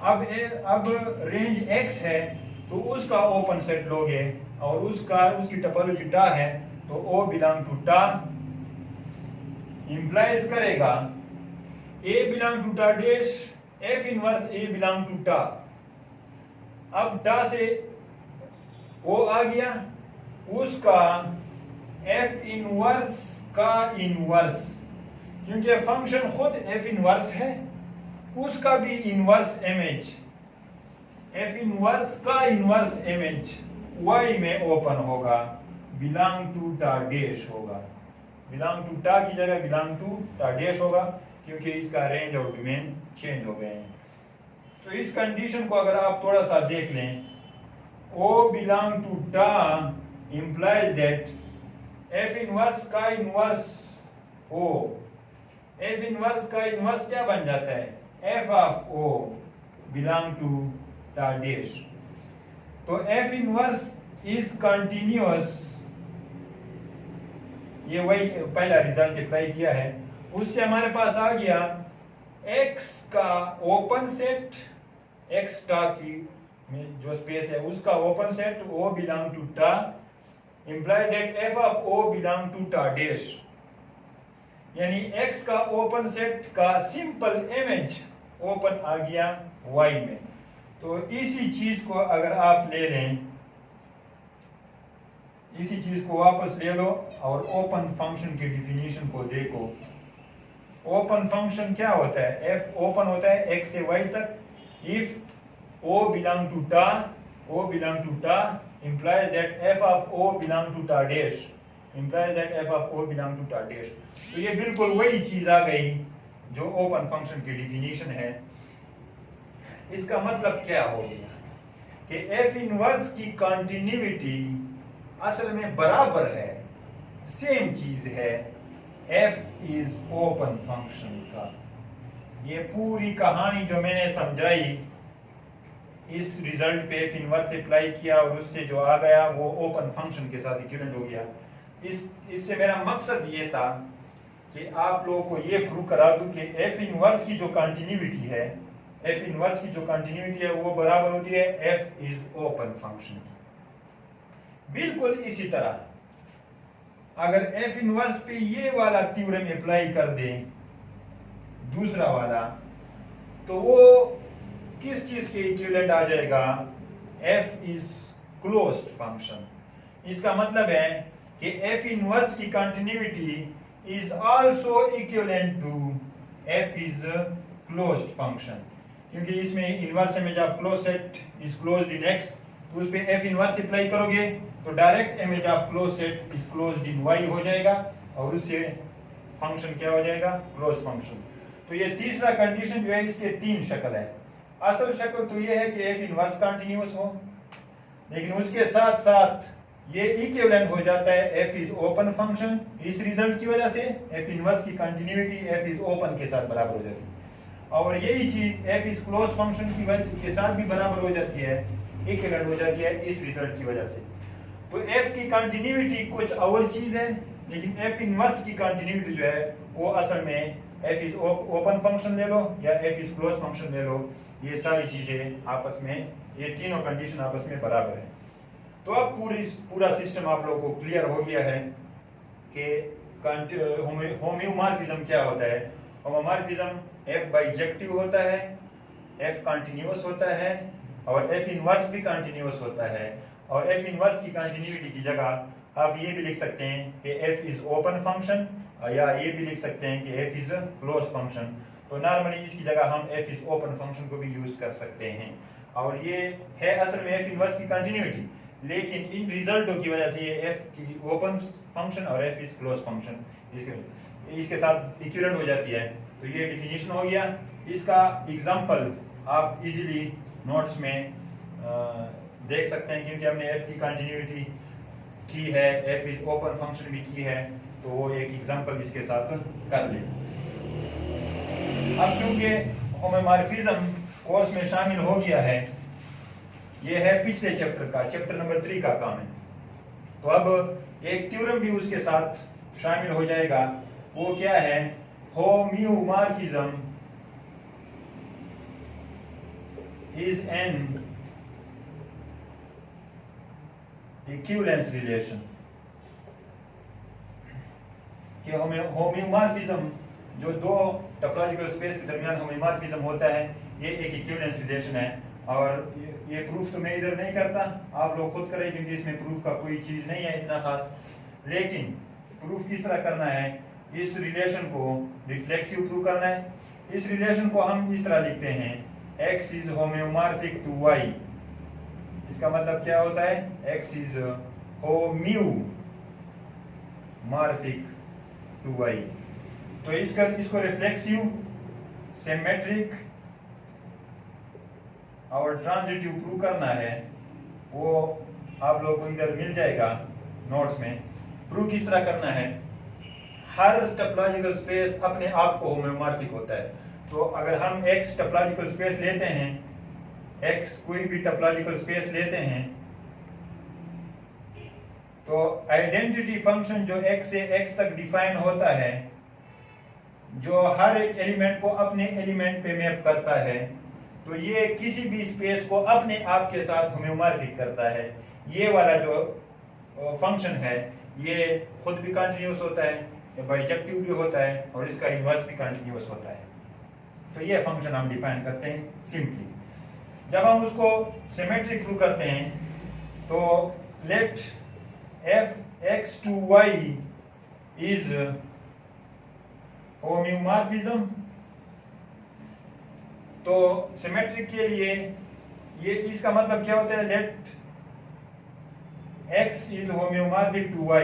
अब रेंज x है तो उसका ओपन सेट लोगे और उसकी टोपोलॉजी टा है तो o बिलोंग टू टा इंप्लाइज करेगा a बिलोंग टू टा dash f inverse a belong to tau. अब टा से o आ गया, उसका f इनवर्स का इनवर्स, क्योंकि फंक्शन खुद f इनवर्स है, उसका भी इनवर्स इमेज एफ इनवर्स का इनवर्स इमेज y में ओपन होगा, बिलोंग टू टा डैश होगा, बिलोंग टू टा की जगह बिलोंग टू टा डैश होगा क्योंकि इसका रेंज और डोमेन चेंज हो गए हैं। तो इस कंडीशन को अगर आप थोड़ा सा देख लें, o बिलोंग टू टा इंप्लाइज दैट एफ इनवर्स का इनवर्स o, एफ इनवर्स का इनवर्स क्या बन जाता है, f of o belong to टा डैश। तो f इनवर्स इज कंटिन्यूअस, ये वही पहला रिजल्ट अप्लाई किया है, उससे हमारे पास आ गया x का ओपन सेट, x टा की में जो स्पेस है उसका open set o belong to टा implies that f of o belong to टा डैश, यानी x का ओपन सेट का सिंपल इमेज ओपन आ गया y में। तो इसी चीज को अगर आप ले लें, इसी चीज को वापस ले लो और ओपन फंक्शन की डिफिनीशन को देखो। ओपन फंक्शन क्या होता है, f ओपन होता है x से y तक, इफ o बिलोंग टू टा, o बिलोंग टू टा implies that f of o belong to टा dash, implies that f of o belong to टा डैश। तो ये बिल्कुल वही चीज आ गई जो ओपन फंक्शन की डिफिनीशन है। इसका मतलब क्या हो गया कि f इनवर्स की कंटिन्यूटी असल में बराबर है, सेम चीज है f इज ओपन फंक्शन का। ये पूरी कहानी जो मैंने समझाई इस रिजल्ट पे f इनवर्स अप्लाई किया और उससे जो आ गया वो ओपन फंक्शन के साथ इक्विवेलेंट हो गया। इससे मेरा मकसद ये था कि आप लोगों को ये प्रूव करा दूं कि f इनवर्स की जो कंटिन्यूटी है, f इनवर्स की जो कंटिन्यूटी है वो बराबर होती है f इज ओपन फंक्शन की। बिल्कुल इसी तरह अगर f इनवर्स पे ये वाला थ्योरम अप्लाई कर दें, दूसरा वाला, तो वो किस चीज के इक्विवेलेंट आ जाएगा, f इज क्लोज्ड फंक्शन। इसका मतलब है कि f इनवर्स की continuity is also equivalent to f is closed function, क्योंकि इसमें inverse image of close set is closed in x, तो उस पे f इनवर्स अप्लाई करोगे तो direct image of close set is closed in y हो जाएगा और उससे फंक्शन क्या हो जाएगा, क्लोज फंक्शन। तो ये तीसरा कंडीशन जो है इसके तीन शक्ल है। असल शक्ल तो ये है कि f इनवर्स कंटिन्यूअस हो, लेकिन उसके साथ साथ ये इक्विवेलेंट हो जाता है f इज ओपन फंक्शन। इस रिजल्ट की वजह से f इनवर्स की कंटिन्यूटी f इज ओपन के साथ बराबर हो जाती है और यही चीज f इज क्लोज फंक्शन की वजह के साथ भी बराबर हो जाती है, इक्विवेलेंट हो जाती है इस रिजल्ट की वजह से। तो f की कंटिन्यूटी कुछ और चीज है, लेकिन f इनवर्स की कंटिन्यूटी जो है वो असल में f इज ओपन फंक्शन ले लो या f इज क्लोज फंक्शन ले लो, ये सारी चीजें आपस में, ये तीनों कंडीशन आपस में बराबर है। तो अब पूरा सिस्टम आप लोगों को क्लियर हो गया है कि होम्योमॉर्फिज्म क्या होता है। होम्योमॉर्फिज्म f बाइजेक्टिव होता है, f कंटिन्यूअस होता है और f इनवर्स भी कंटिन्यूअस होता है। और f इनवर्स की कंटिन्यूटी की जगह आप ये भी लिख सकते हैं कि f इज ओपन फंक्शन, या ये भी लिख सकते हैं कि f इज क्लोज फंक्शन। तो नॉर्मली इसकी जगह हम f इज ओपन फंक्शन को भी यूज कर सकते हैं। और ये है असल में f इनवर्स की कंटिन्यूटी, लेकिन इन रिजल्टों की वजह से ये f की ओपन फंक्शन और f इज क्लोज फंक्शन इसके साथ इक्विवेलेंट हो जाती है। तो ये डिफिनीशन हो गया। इसका एग्जांपल आप इजीली नोट्स में देख सकते हैं, क्योंकि हमने f की कंटिन्यूटी की है, f इज ओपन फंक्शन भी की है, तो वो एक एग्जांपल इसके साथ कर ले। अब चूंकि होमोमॉर्फिज्म कोर्स में शामिल हो गया है, ये है पिछले चैप्टर का, चैप्टर नंबर 3 का काम है, तो अब एक थ्योरम भी उसके साथ शामिल हो जाएगा। वो क्या है? होम्योमॉर्फिज्म इज एन इक्विवेलेंस रिलेशन। कि होम्योमॉर्फिज्म जो दो टोपोलॉजिकल स्पेस के दरमियान होम्योमॉर्फिज्म होता है, ये एक इक्विवेलेंस रिलेशन है। और ये प्रूफ तो मैं इधर नहीं करता, आप लोग खुद करें, क्योंकि इसमें प्रूफ का कोई चीज नहीं है इतना खास। लेकिन प्रूफ किस तरह करना है? इस रिलेशन को रिफ्लेक्सिव प्रूफ करना है। इस रिलेशन को हम इस तरह लिखते हैं, x is homeomorphic to y। इसका मतलब क्या होता है? x is homeomorphic to y। तो इसको रिफ्लेक्सिव, सिमेट्रिक और ट्रांजिटिव प्रूव करना है। वो आप लोगों को इधर मिल जाएगा नोट्स में। प्रूव किस तरह करना है? हर टोपोलॉजिकल स्पेस अपने आप को होम्योमॉर्फिक होता है। तो अगर हम x टोपोलॉजिकल स्पेस लेते हैं, x कोई भी टोपोलॉजिकल स्पेस लेते हैं, तो आइडेंटिटी फंक्शन जो x से x तक डिफाइन होता है, जो हर एक एलिमेंट को अपने एलिमेंट पे मैप करता है, तो ये किसी भी स्पेस को अपने आप के साथ होम्योमॉर्फिक करता है। ये वाला जो फंक्शन है, ये खुद भी कंटिन्यूअस होता है, बाइजेक्टिव भी होता है, और इसका इनवर्स भी कंटिन्यूअस होता है। तो ये फंक्शन हम डिफाइन करते हैं सिंपली। जब हम उसको सिमेट्रिक प्रूव करते हैं, तो let f x to y is homeomorphism. तो सिमेट्रिक के लिए ये इसका मतलब क्या होता है? Let x is homeomorphic to y।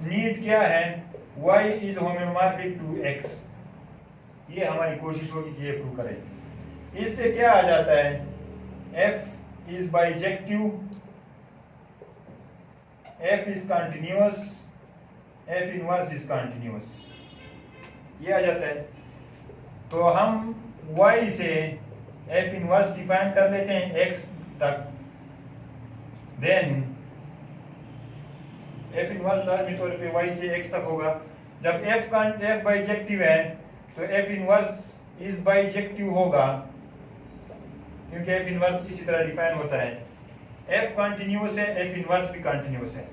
Need क्या है? y is homeomorphic to x। ये हमारी कोशिश होगी कि ये प्रूव करें। इससे क्या आ जाता है? f is bijective, f is continuous, f inverse is continuous, ये आ जाता है। तो हम y से f इनवर्स डिफाइन कर लेते हैं x तक। देन f इनवर्स लाजमी तौर पे y से x तक होगा। जब f बाइजेक्टिव है, तो f इनवर्स इज बाइजेक्टिव होगा, क्योंकि f इनवर्स इसी तरह डिफाइन होता है। f कंटिन्यूअस है, f इनवर्स भी कंटिन्यूअस है।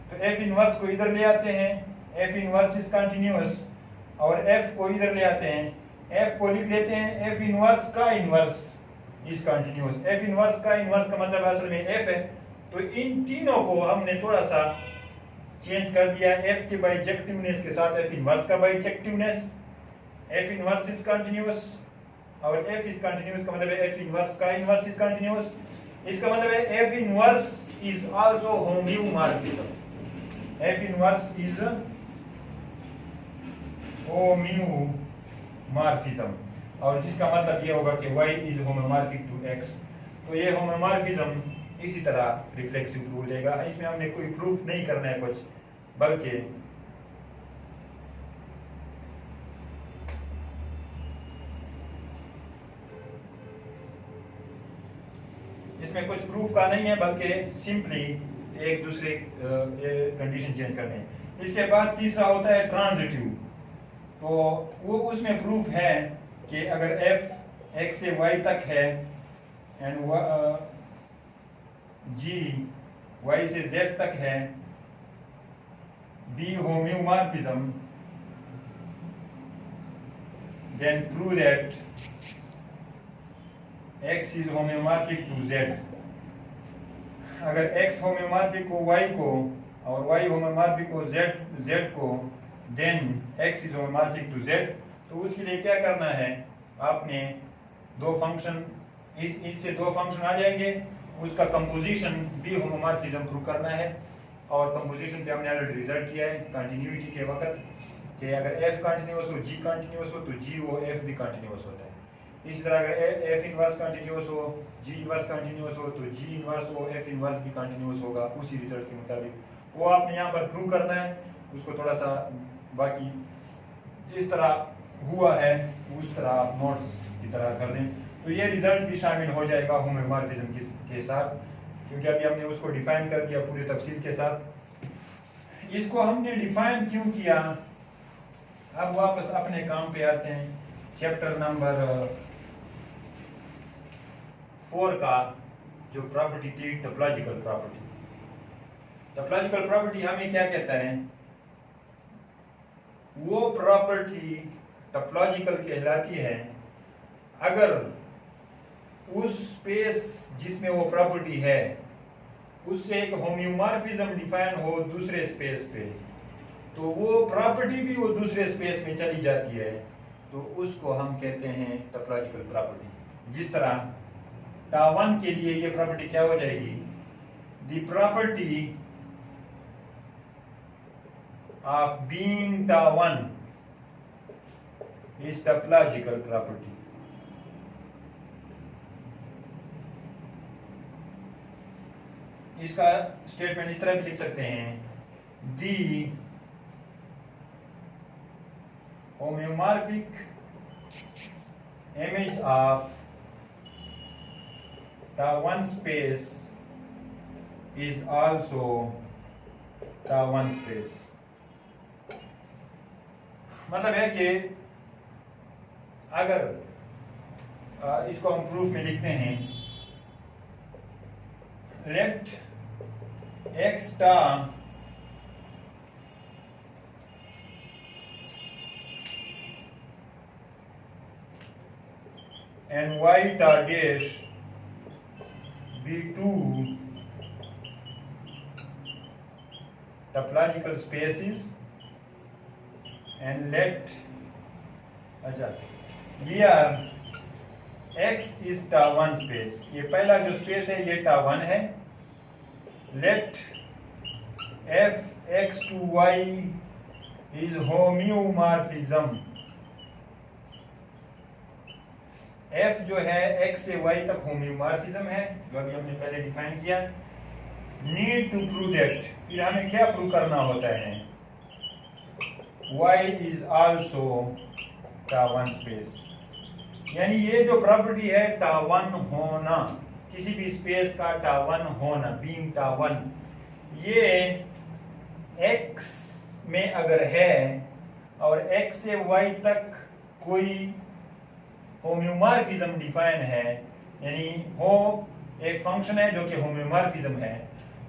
तो f इनवर्स को इधर ले आते हैं, f इनवर्स इज कंटिन्यूअस, और f को इधर ले आते हैं, f को लिख लेते हैं f इनवर्स का inverse is continuous. f inverse का इनवर्स का मतलब असल में f है। तो इन तीनों को हमने थोड़ा सा चेंज कर दिया, f के बाइजेक्टिवनेस के साथ f इनवर्स का bijectiveness. f inverse is continuous और f इज कंटिन्यूअस का मतलब है f इनवर्स का इनवर्स इज कंटिन्यूअस। इसका मतलब है f inverse is also homeomorphism. f inverse is homeomorphism, और जिसका मतलब ये होगा कि y is homeomorphic to x। तो ये होम्योमॉर्फिज्म इसी तरह रिफ्लेक्सिव प्रूव हो जाएगा। इसमें हमने कोई प्रूफ नहीं करना है कुछ, बल्कि इसमें कुछ प्रूफ का नहीं है, बल्कि सिंपली एक दूसरे कंडीशन चेंज करने हैं। इसके बाद तीसरा होता है ट्रांजिटिव। तो वो उसमें प्रूफ है कि अगर f x से y तक है एंड g y से z तक है, b होम्योमॉर्फिज्म then prove that x is homeomorphic to z। अगर x होम्योमॉर्फिक हो y को और y होम्योमॉर्फिक हो z को, then x is होम्योमॉर्फिक to z। तो उसके लिए क्या करना है, आपने दो फंक्शन, इससे दो फंक्शन आ जाएंगे, उसका कंपोजिशन भी होमोमॉर्फिज्म प्रूव करना है। और कंपोजिशन पे हमने ऑलरेडी रिजल्ट किया है कंटिन्यूटी के वक्त कि अगर f कंटिन्यूअस हो, g कंटिन्यूअस हो, तो g हो f भी कंटिन्यूअस होता है। इसी तरह अगर f इनवर्स कंटिन्यूअस हो, g इनवर्स कंटिन्यूअस हो, तो g इनवर्स हो, f इनवर्स भी कंटिन्यूअस होगा उसी रिजल्ट के मुताबिक। वो आपने यहाँ पर प्रूव करना है, उसको थोड़ा सा बाकी जिस तरह हुआ है उस तरह आप नोट्स की तरह कर दें, तो ये रिजल्ट भी शामिल हो जाएगा होम्योमॉर्फिज्म के साथ, क्योंकि अभी हमने उसको डिफाइन कर दिया पूरी तफसील के साथ। इसको हमने डिफाइन क्यों किया, अब वापस अपने काम पे आते हैं। चैप्टर नंबर 4 का जो प्रॉपर्टी थी टोपोलॉजिकल प्रॉपर्टी। टोपोलॉजिकल प्रॉपर्टी हमें क्या कहता है, वो प्रॉपर्टी टोपोलॉजिकल कहलाती है अगर उस स्पेस जिसमें वो प्रॉपर्टी है उससे एक होम्योमॉर्फिज्म डिफाइन हो दूसरे स्पेस पे, तो वो प्रॉपर्टी भी वो दूसरे स्पेस में चली जाती है, तो उसको हम कहते हैं टोपोलॉजिकल प्रॉपर्टी। जिस तरह टा1 के लिए ये प्रॉपर्टी क्या हो जाएगी, द प्रॉपर्टी ऑफ बीइंग टा1 इज टोपोलॉजिकल प्रॉपर्टी। इसका स्टेटमेंट इस तरह भी लिख सकते हैं, दी होम्योमॉर्फिक इमेज ऑफ टा1 स्पेस इज आल्सो टा1 स्पेस। मतलब है कि अगर इसको हम प्रूफ में लिखते हैं, लेट x टा and y टा dash be two topological spaces and let we are x is टा1 स्पेस। ये पहला जो स्पेस है ये टा1 है। Let f x to y is homeomorphism. f जो है x से y तक होम्योमॉर्फिज्म है, जो अभी हमने पहले डिफाइन किया। नीड टू प्रूव दैट, फिर हमें क्या प्रूव करना होता है, y is also टा1 स्पेस। यानी ये जो प्रॉपर्टी है टा1 होना, किसी भी स्पेस का टा1 होना, बीइंग टा1, ये x में अगर है और x से y तक कोई होम्योमॉर्फिज्म डिफाइन है, यानी हो एक फंक्शन है जो कि होम्योमॉर्फिज्म है,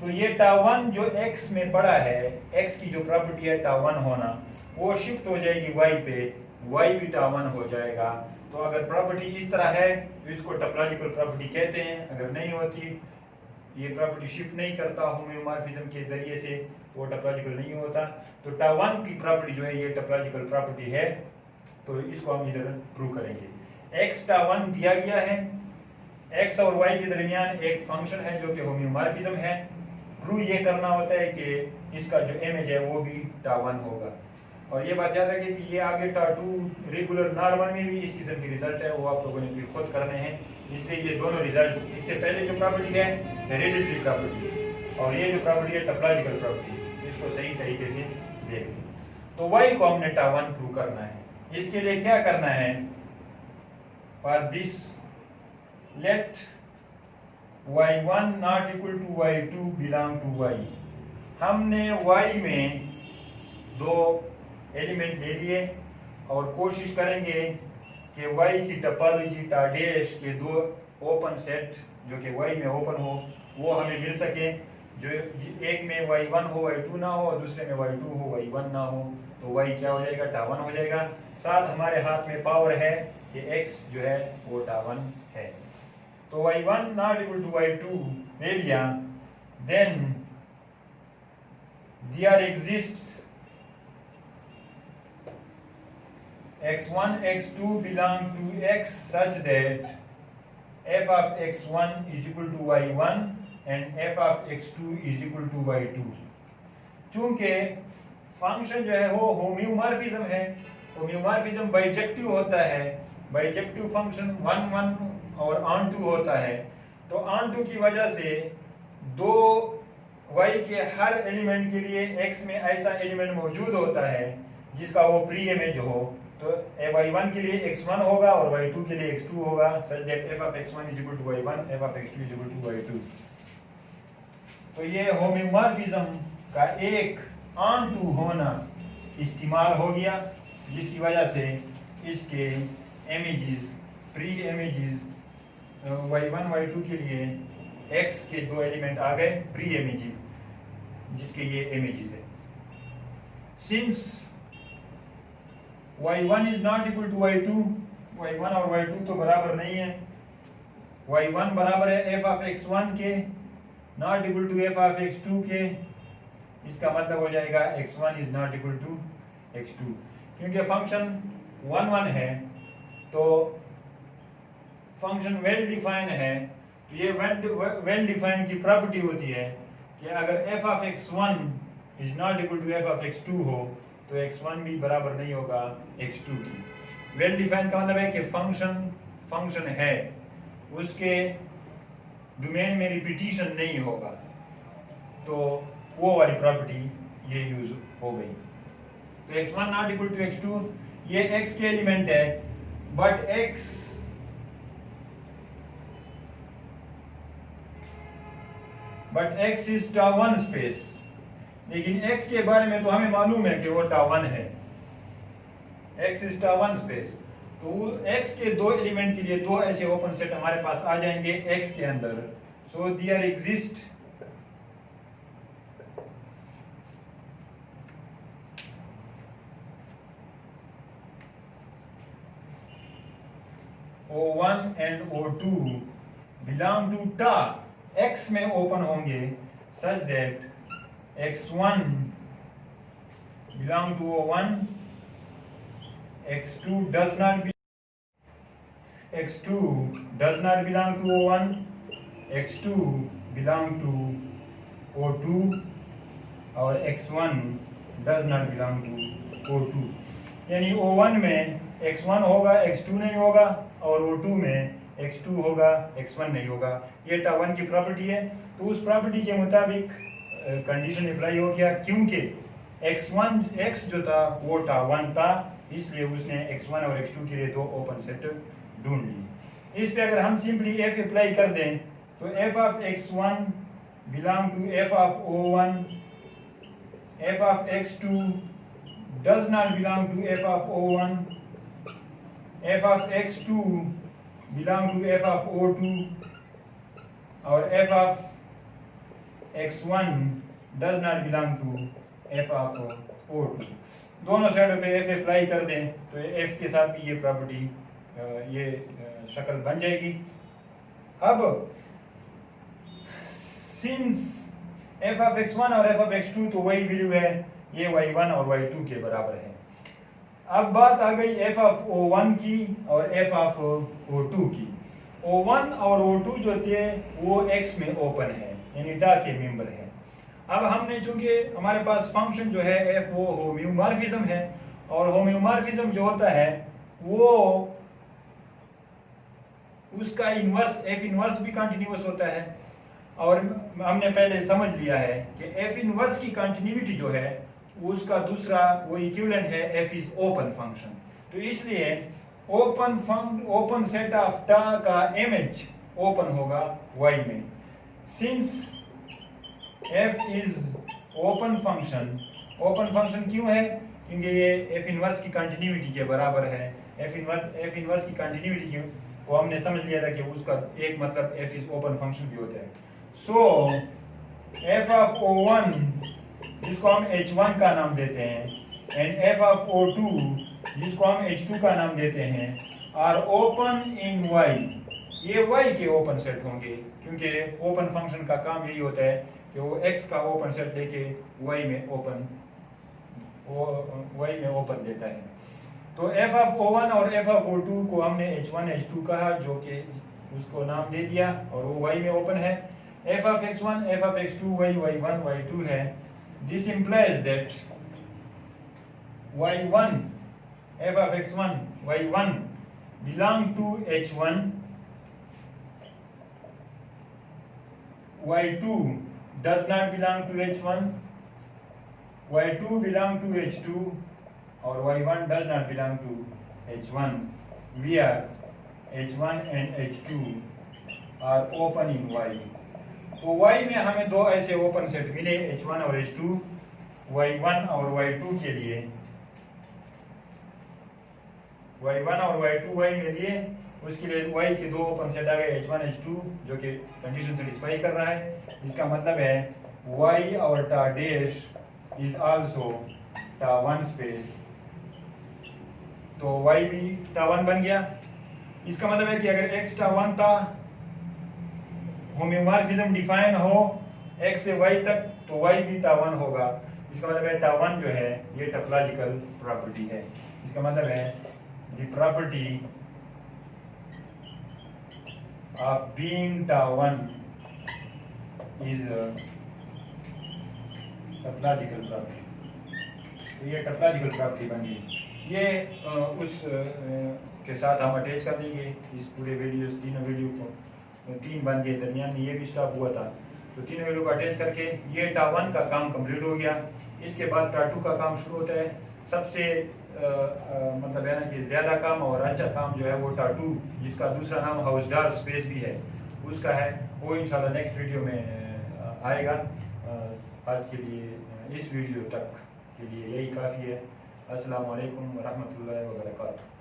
तो ये टा1 जो x में पड़ा है, x की जो प्रॉपर्टी है टा1 होना, वो शिफ्ट हो जाएगी y पे, y भी टा1 हो जाएगा। तो अगर प्रॉपर्टी इस तरह है तो इसको टोपोलॉजिकल प्रॉपर्टी कहते हैं। अगर नहीं होती, ये प्रॉपर्टी शिफ्ट नहीं करता होम्योमॉर्फिज्म के जरिए से, वो टोपोलॉजिकल नहीं होता। तो टा1 की प्रॉपर्टी जो है ये टोपोलॉजिकल प्रॉपर्टी है, तो इसको हम इधर प्रूव करेंगे। x टा1 दिया गया है, x और y के दरमियान एक फंक्शन है जो कि होम्योमॉर्फिज्म है। प्रूव ये करना होता है कि इसका जो इमेज है वो भी टा1 होगा। और ये बात याद रखिए कि ये आगे टा2 रेगुलर नॉर्मल में भी इस किस्म के रिजल्ट है, वो आप लोगों ने फिर खुद करने हैं। इसलिए ये दोनों रिजल्ट, इससे पहले जो प्रॉपर्टी है हेरिडिटरी प्रॉपर्टी और ये जो प्रॉपर्टी है टोपोलॉजिकल प्रॉपर्टी, इसको सही तरीके से देख लें। तो y को हमने टा1 प्रूव करना है। इसके लिए क्या करना है, for this let y1 not equal to y2 belong to y। हमने y में दो एलिमेंट ले लिए और कोशिश करेंगे कि y की टोपोलॉजी टा डैश के दो ओपन सेट जो कि y में ओपन हो, वो हमें मिल सके। जो एक में y1 हो y2 ना हो और दूसरे में y2 हो y1 ना हो, तो y क्या हो जाएगा, टावन हो जाएगा। साथ हमारे हाथ में पावर है कि x जो है वो टावन है। तो y1 not equal to y2 ले लिया, then there exists x1 x2 belong to x such that f of x1 is equal to y1 and f of x2 is equal to y2। चूंकि function जो है वो होम्योमॉर्फिज्म है, होम्योमॉर्फिज्म bijective होता है, bijective function 1 1 और ऑन टू होता है, तो ऑन टू की वजह से दो y के हर एलिमेंट के लिए x में ऐसा एलिमेंट मौजूद होता है जिसका वो प्री इमेज हो, तो y1 के लिए x1 होगा और y2 के लिए x2 होगा, such that f of x1 is equal to y1, f of x2 is equal to y2। तो ये होम्योमॉर्फिज्म का एक ऑन टू होना इस्तेमाल हो गया, जिसकी वजह से इसके images, pre images y1 y2 के लिए x के दो एलिमेंट आ गए, प्री इमेजेस जिसके ये इमेजेस है। Since y1 is not equal to y2, y1 और y2 तो बराबर नहीं है, y1 बराबर है f of x1 के, not equal to f of x2 के, इसका मतलब हो जाएगा x1 is not equal to x2। क्योंकि फंक्शन 1 1 है तो फंक्शन वेल डिफाइन है, तो ये वेल डिफाइन की प्रॉपर्टी होती है कि अगर f of x1 is not equal to f of x2 हो तो x1 भी बराबर नहीं होगा x2 की। वेल डिफाइन का मतलब है कि फंक्शन है, उसके डोमेन में रिपीटिशन नहीं होगा, तो वो वाली प्रॉपर्टी ये यूज हो गई। तो x1 not equal to x2, ये x के एलिमेंट है, but x is town space, लेकिन x के बारे में तो हमें मालूम है कि वो टावन है, x इज टावन स्पेस। तो x के दो एलिमेंट के लिए दो ऐसे ओपन सेट हमारे पास आ जाएंगे x के अंदर। So there exist O1 and O2 belong to tau, x में ओपन होंगे such that x1 belong to O1, x2 does not belong to O1, x2 belong to O2 और x1 does not belong to O2। यानी O1 में x1 होगा x2 नहीं होगा और O2 में x2 होगा x1 नहीं होगा। ये टावन की प्रॉपर्टी है, तो उस प्रॉपर्टी के मुताबिक कंडीशन अप्लाई हो गया, क्योंकि x जो था वो टावन था, इसलिए उसने x1 और x2 के लिए दो ओपन सेट ढूंढ ली। इस पे अगर हम सिंपली f अप्लाई कर दें तो f of x1 belong to f of O1, f of x2 does not belong to f of O1, f of x2 belong to f of O2 और f of x1 does not belong to f of O2। दोनों साइडों पे f apply कर दें तो f के साथ भी ये प्रॉपर्टी, ये शक्ल बन जाएगी। अब सिंस f of x1 और f of x2 तो वही वैल्यू है, ये y1 और y2 के बराबर है। अब बात आ गई f of O1 की और f of O2 की। O1 और O2 जो थे वो x में ओपन है, यानी डा के मेंबर है। अब हमने चूंकि हमारे पास फंक्शन जो है f वो होम्योमॉर्फिज्म है, और होम्योमॉर्फिज्म जो होता है वो उसका इन्वर्स f इन्वर्स भी कंटिन्यूअस होता है, और हमने पहले समझ लिया है कि f इन्वर्स की कंटिन्यूटी जो है उसका दूसरा वो इक्विवेलेंट है f इज ओपन फंक्शन। तो इसलिए ओपन सेट ऑफ टा का इमेज ओपन होगा y में। Since f is open function क्यों है? क्योंकि ये f इनवर्स की कंटिन्यूटी के बराबर है। f इनवर्स की कंटिन्यूटी क्यों, वो हमने समझ लिया था कि उसका एक मतलब f इज ओपन फंक्शन भी होता है। सो एफ ऑफ O1 जिसको हम H1 का नाम देते हैं एंड एफ ऑफ O2 जिसको हम H2 का नाम देते हैं आर ओपन इन Y। ये Y के ओपन सेट होंगे क्योंकि ओपन फंक्शन का काम यही होता है कि वो X का ओपन सेट लेके Y में ओपन देता है। तो एफ ऑफ O1 और एफ ऑफ O2 को हमने H1 H2 कहा, जो कि उसको नाम दे दिया और वो Y में ओपन है। F of X1 F of X2 Y1 Y2 है। This implies that Y1 F of X1 Y1 belong to H1, Y2 does not belong to H1, Y2 belong to H2 और Y1 does not belong to H1, where H1 and H2 are open in Y। तो Y में हमें दो ऐसे open set मिले H1 और H2, Y1 और Y2 के लिए। Y1 और Y2 Y में लिए, उसके लिए Y के दो ओपन सेट आ गए H1 H2 जो कि कंडीशन सेटिस्फाई कर रहा है। इसका मतलब है Y और टा डैश इज आल्सो टा वन स्पेस, तो Y भी टा वन बन गया। इसका मतलब है कि अगर X टा वन था, होम्योमॉर्फिज्म डिफाइन हो X से Y तक, तो Y भी टा वन होगा। इसका मतलब है टा वन जो है ये टोपोलॉजिकल प्रॉपर्टी है। इसका मतलब है the property of being टा1 is a topological property। तो ये टोपोलॉजिकल प्रॉपर्टी बन गई। ये उस के साथ हम अटैच कर देंगे इस पूरे वीडियो, तीनों वीडियो को। तीन बन गए, दरमियान में ये भी स्टॉप हुआ था, तो तीनों वीडियो को अटैच करके ये टा1 का काम कंप्लीट हो गया। इसके बाद टा2 का काम शुरू होता है। सबसे मतलब है ना कि ज्यादा काम और अच्छा काम जो है वो टा2, जिसका दूसरा नाम हाउसडार स्पेस भी है, उसका है। वो इंशाल्लाह नेक्स्ट वीडियो में आएगा। आज के लिए इस वीडियो तक के लिए यही काफ़ी है। अस्सलाम वालेकुम व रहमतुल्लाहि व बरकातुहू।